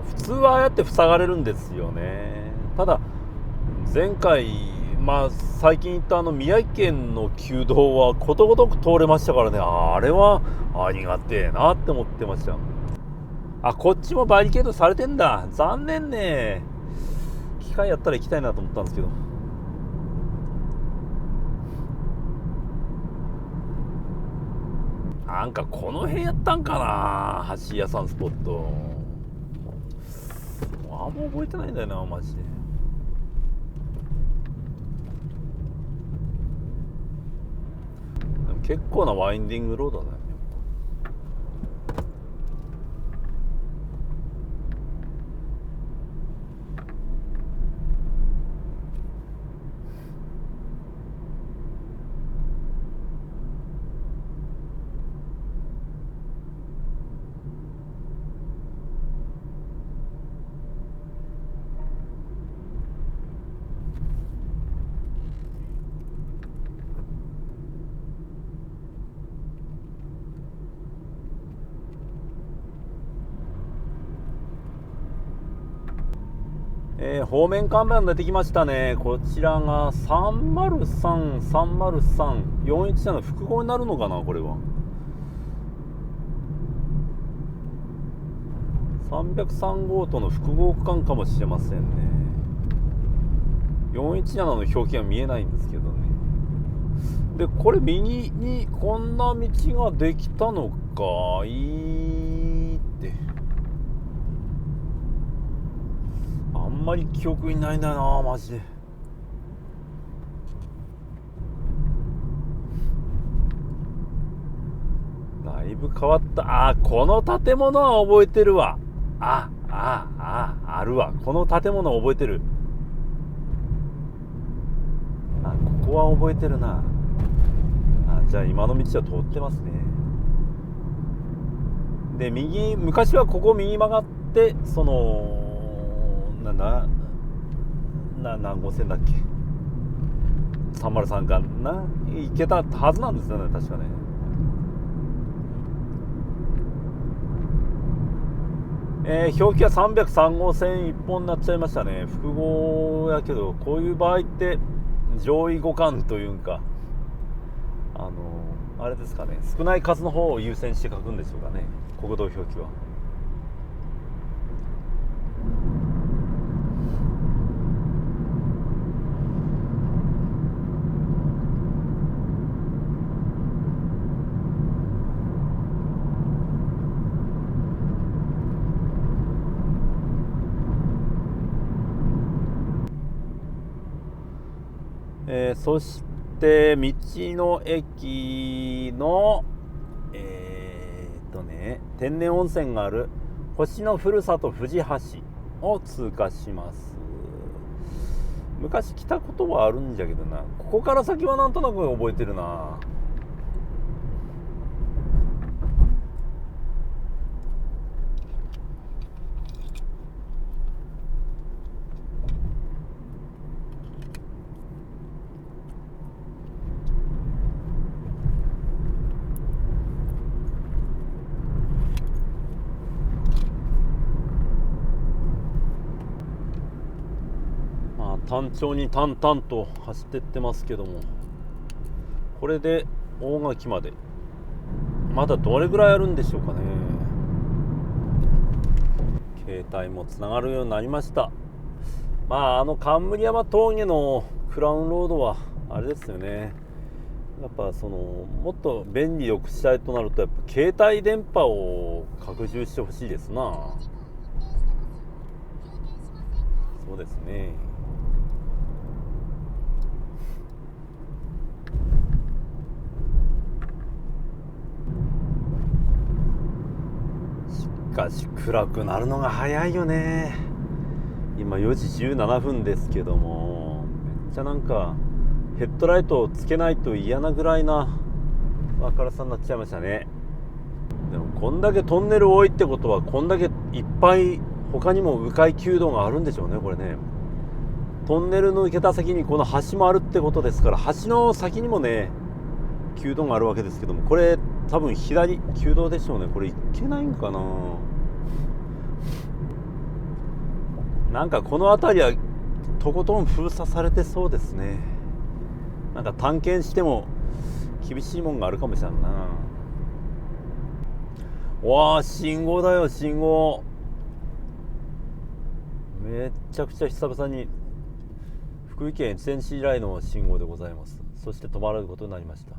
普通はああやって塞がれるんですよね。ただ前回最近行った宮城県の旧道はことごとく通れましたからね。あれはありがてえなって思ってました。こっちもバリケードされてんだ。残念ね。機会やったら行きたいなと思ったんですけど。なんかこの辺やったんかな、橋屋さんスポット。あんま覚えてないんだよな、マジで。でも結構なワインディングロードだよね。方面看板出てきましたね。こちらが303、303、417の複合になるのかな、これは。303号との複合区間かもしれませんね。417の表記が見えないんですけどね。で、これ右にこんな道ができたのかいいって。あんまり記憶にないんだよな、マジで。だいぶ変わった。この建物は覚えてるわ。あるわ。この建物覚えてる。ここは覚えてるな。じゃあ今の道は通ってますね。で、昔はここ右曲がって、何号線だっけ、303かな、行けたはずなんですよね、確かね。表記は303号線一本になっちゃいましたね。複合やけど、こういう場合って上位互換というか、あれですかね、少ない数の方を優先して書くんでしょうかね、国道表記は。そして道の駅の天然温泉がある星のふるさと藤橋を通過します。昔来たことはあるんじゃけどな、ここから先はなんとなく覚えてるな。単調に淡々と走ってってますけども、これで大垣までまだどれぐらいあるんでしょうかね。携帯もつながるようになりました。冠山峠のクラウンロードはあれですよね、やっぱもっと便利よくしたいとなると、やっぱ携帯電波を拡充してほしいですな。そうですね。しかし暗くなるのが早いよね。今4時17分ですけども、めっちゃなんかヘッドライトをつけないと嫌なぐらいな明るさになっちゃいましたね。でもこんだけトンネル多いってことは、こんだけいっぱい他にも迂回旧道があるんでしょうね。これね、トンネル抜けた先にこの橋もあるってことですから、橋の先にもね旧道があるわけですけども、これ多分左旧道でしょうね。これ行けないんかな。なんかこの辺りはとことん封鎖されてそうですね。なんか探検しても厳しいもんがあるかもしれんな。わあ、信号だよ、信号。めっちゃくちゃ久々に福井県越前市以来の信号でございます。そして止まることになりました。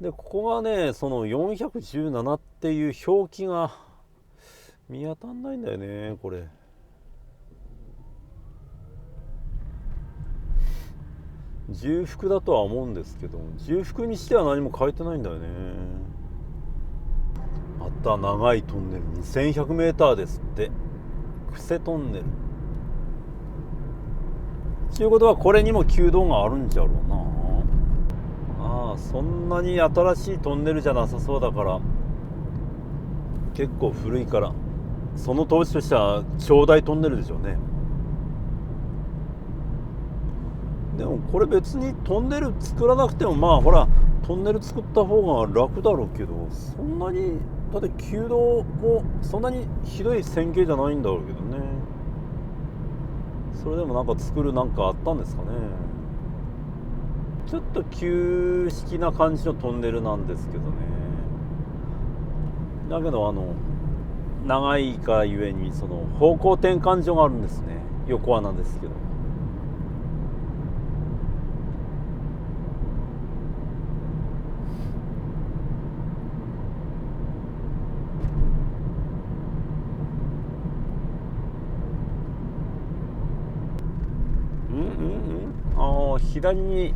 で、ここがね、その417っていう表記が見当たんないんだよね、これ。重複だとは思うんですけど、重複にしては何も書いてないんだよね。また長いトンネル、2100m ですって。布施トンネルということは、これにも旧道があるんじゃろうな。そんなに新しいトンネルじゃなさそうだから、結構古いから、その当時としては長大トンネルでしょうね。でもこれ別にトンネル作らなくても、ほらトンネル作った方が楽だろうけど、そんなにだって旧道もそんなにひどい線形じゃないんだろうけどね。それでもなんか作るなんかあったんですかね。ちょっと旧式な感じのトンネルなんですけどね。だけど長いがゆえにその方向転換所があるんですね。横穴ですけど。左に、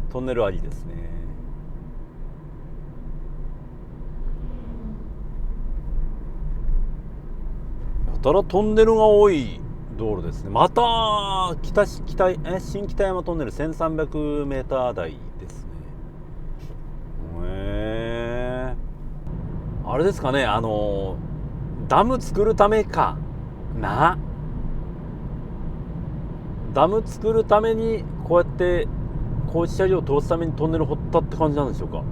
トンネルありですね。やたらトンネルが多い道路ですね。また新北山トンネル 1300m 台ですね。あれですかね、ダム作るためかな。ダム作るためにこうやって工事車両を通すためにトンネル掘ったって感じなんでしょうか。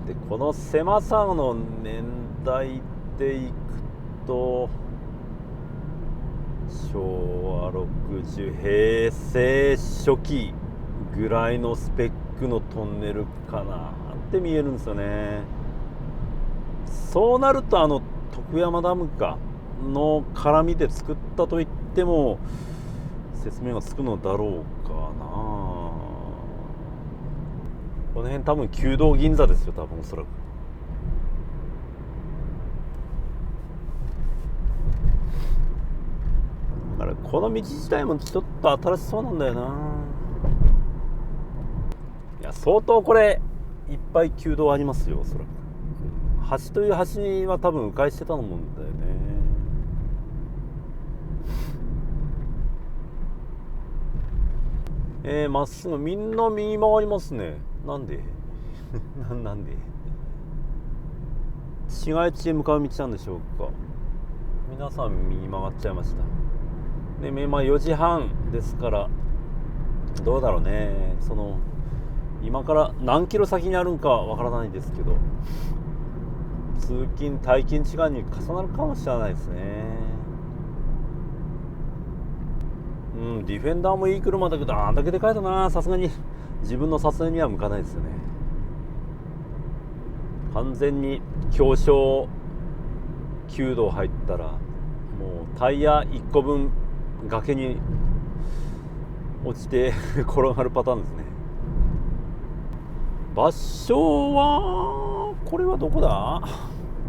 でこの狭さの年代でいくと昭和60平成初期ぐらいのスペックのトンネルかなって見えるんですよね。そうなると徳山ダムかの絡みで作ったといっても説明がつくのだろうかな。この辺多分旧道銀座ですよ、多分おそらく。だからこの道自体もちょっと新しそうなんだよな。いや相当これいっぱい旧道ありますよ、おそらく。橋という橋には多分迂回してたと思うんだよね。まっすぐみんな右回りますね。なんでなんで市街地へ向かう道なんでしょうか。皆さん右曲がっちゃいました。で、4時半ですからどうだろうね。今から何キロ先にあるんかわからないですけど、通勤退勤時間に重なるかもしれないですね。ディフェンダーもいい車だけど、あんだけでかいとな、さすがに自分の撮影には向かないですよね。完全に狭小9度入ったらもうタイヤ1個分崖に落ちて転がるパターンですね。場所はこれはどこだ。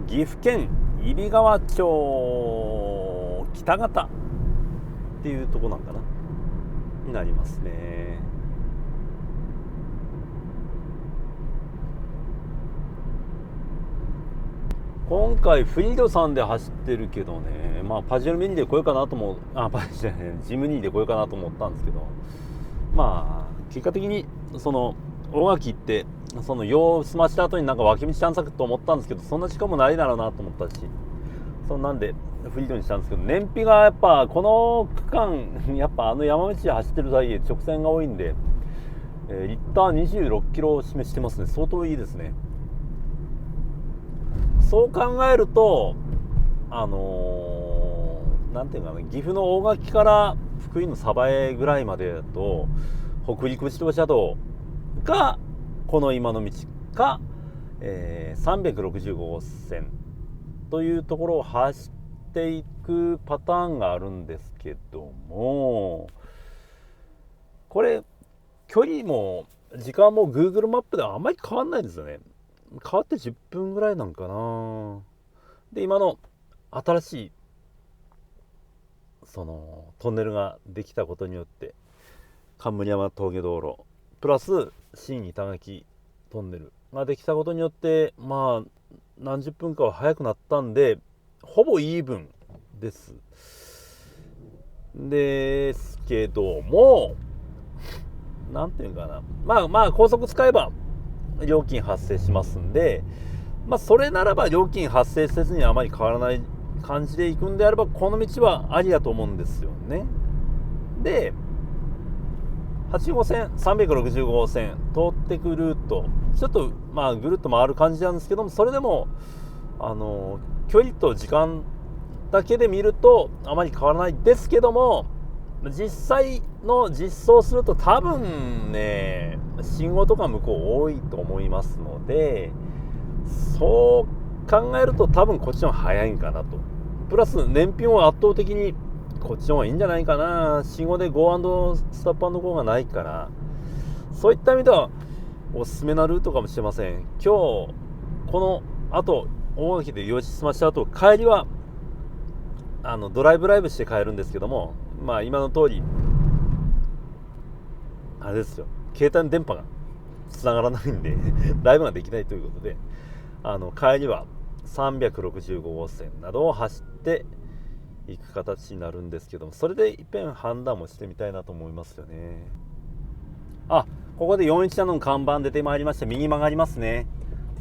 岐阜県揖斐川町北方っていうとこなんかなになりますね。今回フリードさんで走ってるけどね、パジェロミニで来ようかなともジムニーで来ようかなと思ったんですけど、結果的に大垣行って用済ました後になんか脇道探索と思ったんですけど、そんな時間もないだろうなと思ったし、なんでフリードにしたんですけど、燃費がやっぱこの区間やっぱ山道で走ってる際直線が多いんで、リッター26キロを示してますね。相当いいですね。そう考えるとなんていうかな、岐阜の大垣から福井の鯖江ぐらいまでだと北陸自動車道がこの今の道か、365号線というところを走っていくパターンがあるんですけども、これ距離も時間も Google マップではあんまり変わんないですよね。変わって10分ぐらいなんかな。で今の新しいトンネルができたことによって冠山峠道路プラス新板垣トンネルができたことによって何十分かは早くなったんで、ほぼイーブンですけども、なんていうかな、高速使えば料金発生しますんで、それならば料金発生せずにあまり変わらない感じで行くんであればこの道はありだと思うんですよね。で8号線360号線通ってくルートちょっとぐるっと回る感じなんですけども、それでも距離と時間だけで見るとあまり変わらないですけども、実際の実装すると多分ね、信号とか向こう多いと思いますので、そう考えると多分こっちの方が早いんかなと。プラス燃費も圧倒的にこっちの方がいいんじゃないかな。信号で Go& スタップ&ゴーがないから、そういった意味ではおすすめなルートかもしれません。今日この後大垣で用事済ました後、帰りはドライブライブして帰るんですけども、まあ今の通りあれですよ、携帯の電波が繋がらないんでライブができないということで、帰りは365号線などを走っていく形になるんですけども、それでいっぺん判断もしてみたいなと思いますよね。あ、ここで417の看板出てまいりまして、右曲がりますね。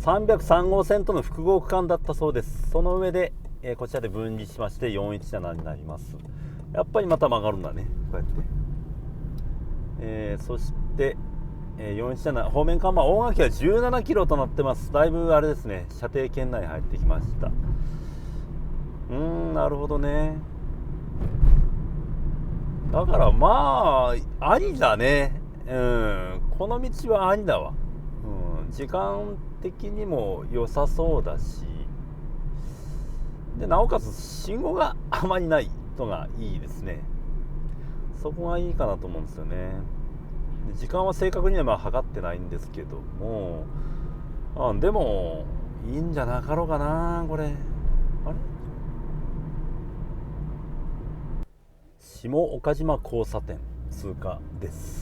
303号線との複合区間だったそうです。その上で、こちらで分離しまして417になります。やっぱりまた曲がるんだね、こうやって、そして、417方面看板、大垣は17キロとなってます。だいぶあれですね、射程圏内に入ってきました。なるほどね。だからまあありだね。この道はありだわ。時間的にも良さそうだし、でなおかつ信号があまりないのがいいですね。そこがいいかなと思うんですよね。で時間は正確には測ってないんですけども、でもいいんじゃなかろうかな。これあれ、下岡島交差点通過です。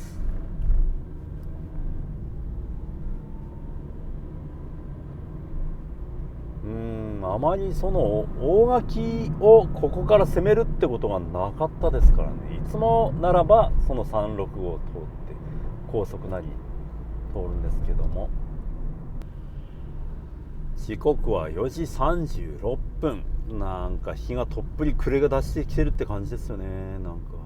あまりその大垣をここから攻めるってことがなかったですからね。いつもならばその365を通って高速なり通るんですけども、時刻は4時36分。なんか日がとっぷり暮れが出してきてるって感じですよね。なんか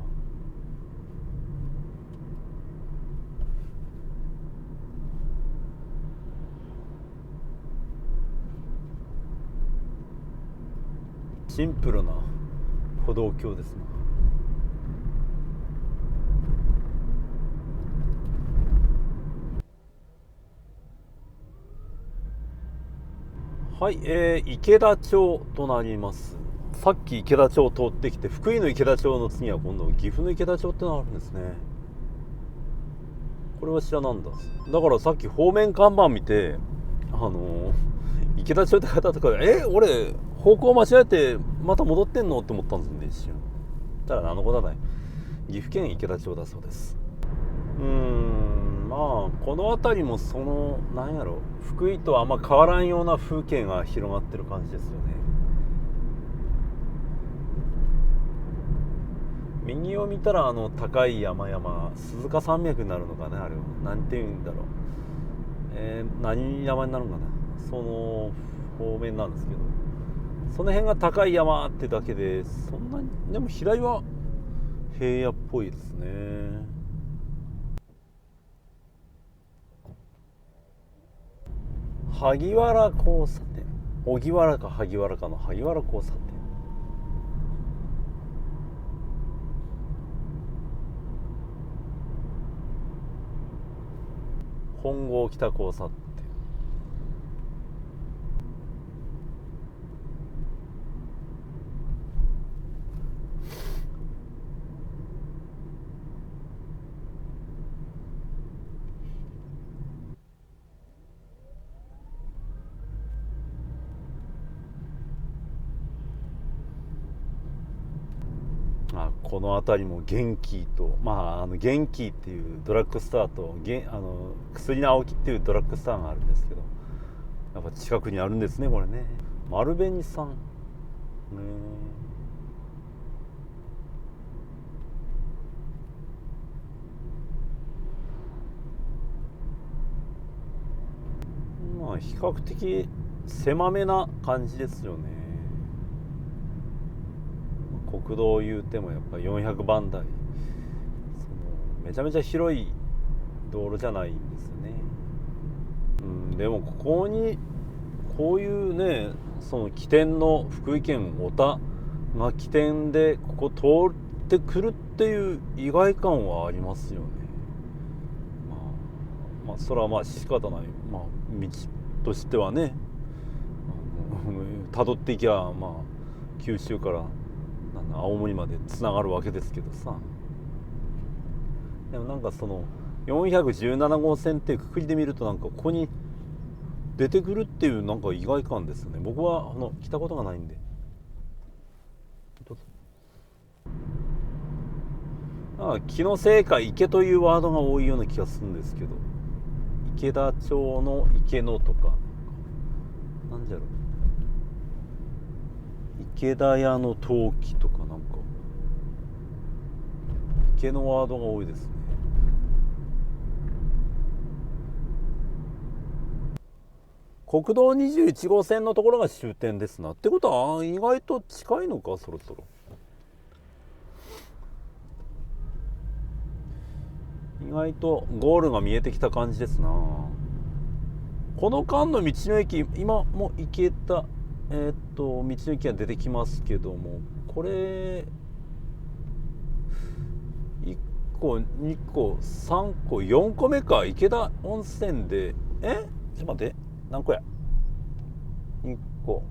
シンプルな歩道橋ですね。はい、池田町となります。さっき池田町を通ってきて、福井の池田町の次は今度岐阜の池田町ってのがあるんですね。これは知らなんだ。だからさっき方面看板見て、池田町って方とか俺方向間違えてまた戻ってんのって思ったんですよね、一瞬。ただこだね、岐阜県池田町だそうです。まあこの辺りもなんやろ、福井とあんま変わらんような風景が広がってる感じですよね。右を見たら高い山々、鈴鹿山脈になるのかな、あれはなんていうんだろう、何山になるのかな、その方面なんですけど、その辺が高い山ってだけで、そんなにでも左は平野っぽいですね。萩原交差点、荻原か萩原かの萩原交差点。本郷北交差点。この辺りも元気と、元気っていうドラッグストアと薬の青木っていうドラッグストアがあるんですけど、やっぱ近くにあるんですね、これね。丸紅さんね。比較的狭めな感じですよね。国道言うてもやっぱ400番台、めちゃめちゃ広い道路じゃないんですよね。でもここにこういうね、その起点の福井県小田が起点でここ通ってくるっていう意外感はありますよね。それはまあ仕方ない、道としてはね、辿っていきゃ九州から青森までつながるわけですけどさ。でもなんかその417号線ってくくりで見ると、なんかここに出てくるっていうなんか意外感ですね。僕は来たことがないんで。気のせいか池というワードが多いような気がするんですけど、池田町の池のとか、なんじゃろう、池田屋の陶器とか、なんか池のワードが多いですね。国道21号線のところが終点ですな。ってことは意外と近いのか、そろそろ。意外とゴールが見えてきた感じですな。この間の道の駅、今も池田道の駅が出てきますけども、これ1個2個3個4個目か。池田温泉でちょっと待って、何個や。1個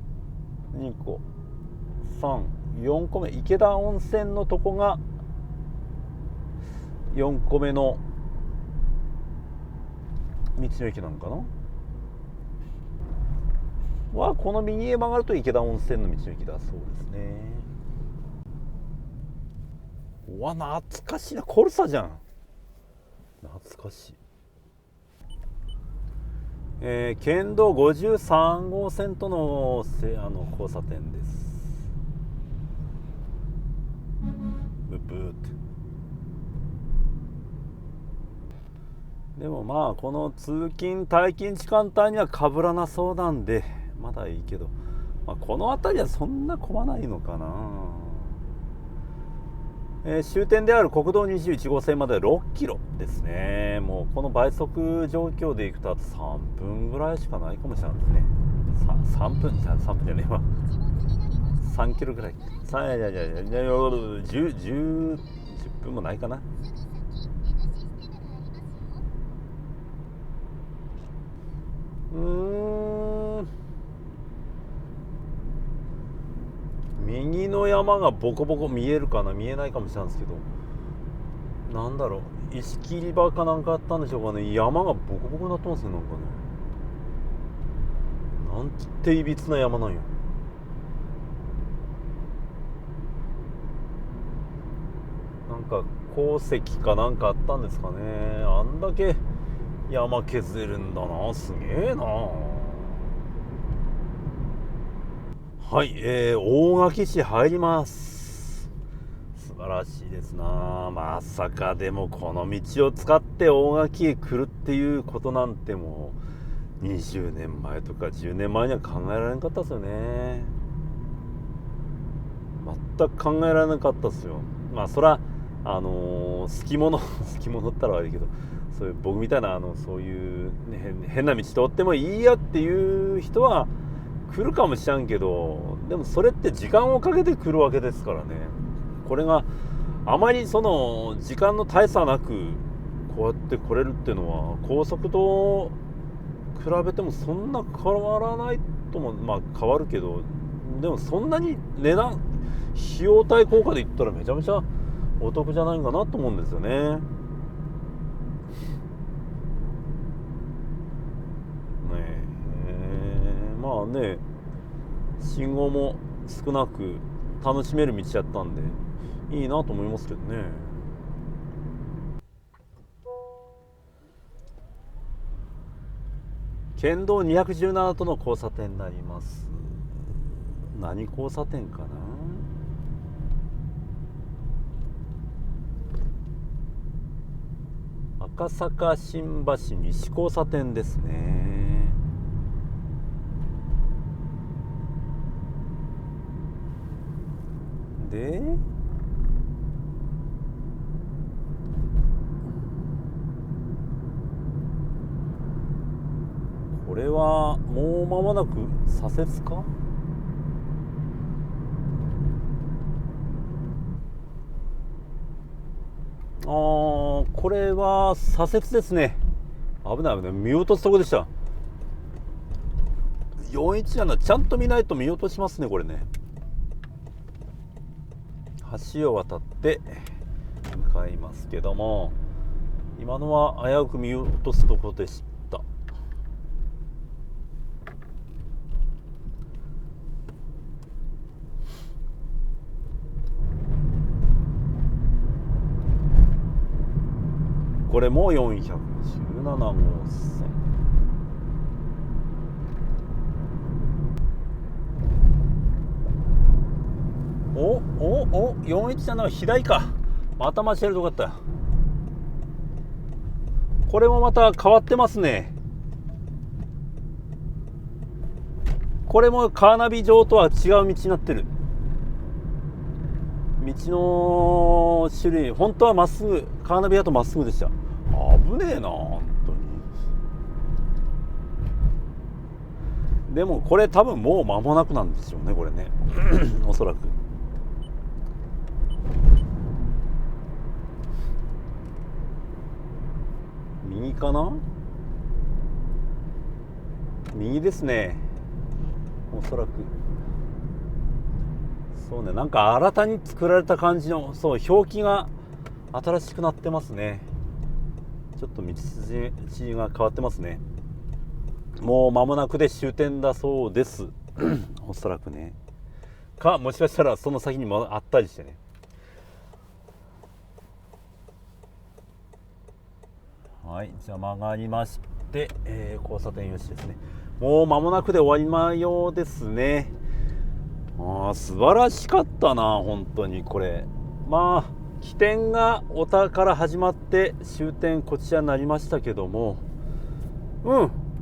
2個34個目、池田温泉のとこが4個目の道の駅なのかな。この右へ曲がると池田温泉の道の駅だそうですね。懐かしいな。コルサじゃん。懐かしい。県道53号線との交差点です。ブブーって。でもこの通勤退勤時間帯には被らなそうなんでまだいいけど、この辺りはそんな混まないのかな。終点である国道21号線まで6キロですね。もうこの倍速状況でいくとあと3分ぐらいしかないかもしれないですね。3分じゃねえわ、3キロぐらい。10分もないかな。右の山がボコボコ見えるかな、見えないかもしれないですけど、なんだろう、石切り場かなんかあったんでしょうかね。山がボコボコになってますね。なんかね、なんていびつな山なんよ。なんか鉱石かなんかあったんですかね。あんだけ山削れるんだな、すげえな。はい、大垣市入ります。素晴らしいですな。まさかでもこの道を使って大垣へ来るっていうことなんて、もう20年前とか10年前には考えられなかったですよね。全く考えられなかったですよ。そら好き者好き者ったら悪いけど、そういう僕みたいなそういう、変な道通ってもいいやっていう人は来るかもしらんけど、でもそれって時間をかけて来るわけですからね。これがあまりその時間の大差なくこうやって来れるっていうのは、高速と比べてもそんな変わらないとも、変わるけど、でもそんなに値段費用対効果で言ったらめちゃめちゃお得じゃないかなと思うんですよね。信号も少なく楽しめる道やったんでいいなと思いますけどね。県道217との交差点になります。何交差点かな。赤坂新橋西交差点ですね。でこれはもう間もなく左折か。これは左折ですね。危ない危ない、見落とすとこでした。417ちゃんと見ないと見落としますねこれね。橋を渡って向かいますけども、今のは危うく見落とすところでした。これも417号線。417は左か。また間違えるとこだった。これもまた変わってますね。これもカーナビ上とは違う道になってる。道の種類、本当はまっすぐ、カーナビだとまっすぐでした。危ねえな本当に。でもこれ多分もう間もなくなんですよねこれねおそらく。右かな、右ですねおそらく。そうね、なんか新たに作られた感じの、そう表記が新しくなってますね。ちょっと道筋が変わってますね。もう間もなくで終点だそうですおそらくね。かもしかしたらその先にもあったりしてね。はい、じゃあ曲がりまして、交差点よしですね。もう間もなくで終わりまようですね。素晴らしかったな本当にこれ。まあ起点が小田から始まって終点こちらになりましたけども、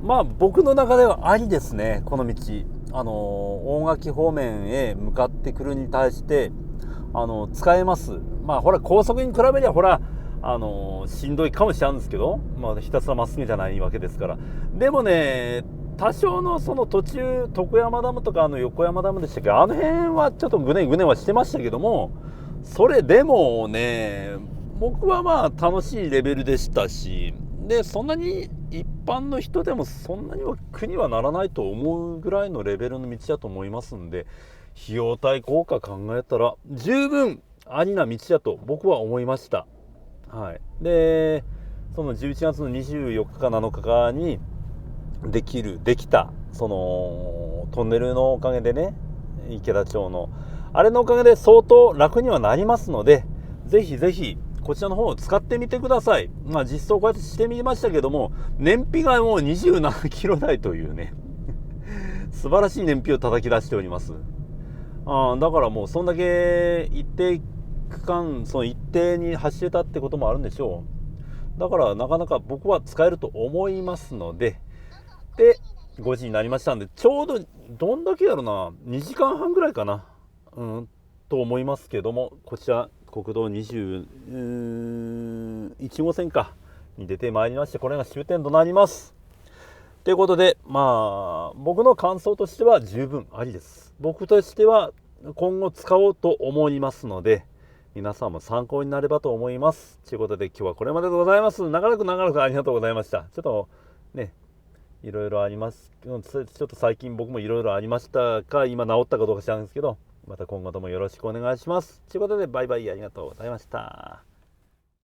まあ僕の中ではありですねこの道。大垣方面へ向かってくるに対して使えます。まあほら高速に比べりゃほらしんどいかもしれないんですけど、まあひたすらまっすぐじゃないわけですから。でもね、多少のその途中徳山ダムとか横山ダムでしたっけ、あの辺はちょっとグネグネはしてましたけども、それでもね僕はまあ楽しいレベルでしたし、でそんなに一般の人でもそんなには苦にはならないと思うぐらいのレベルの道だと思いますんで、費用対効果考えたら十分ありな道だと僕は思いました。はい、でその11月の24日か7日かにできたそのトンネルのおかげでね、池田町のあれのおかげで相当楽にはなりますので、ぜひぜひこちらの方を使ってみてください。まあ実装こうやってしてみましたけども、燃費がもう27キロ台というね素晴らしい燃費を叩き出しております。だからもうそんだけ一定区間その一定に走れたってこともあるんでしょう。だからなかなか僕は使えると思いますので、で5時になりましたんで、ちょうどどんだけやろな2時間半ぐらいかな、と思いますけども、こちら国道21号線かに出てまいりまして、これが終点となります。ということで、まあ僕の感想としては十分ありです。僕としては今後使おうと思いますので、皆さんも参考になればと思います。ということで今日はこれまででございます。長らくありがとうございました。ちょっとねいろいろあります。ちょっと最近僕もいろいろありましたか、今治ったかどうか知らないんですけど、また今後ともよろしくお願いします。ということでバイバイ、ありがとうございました。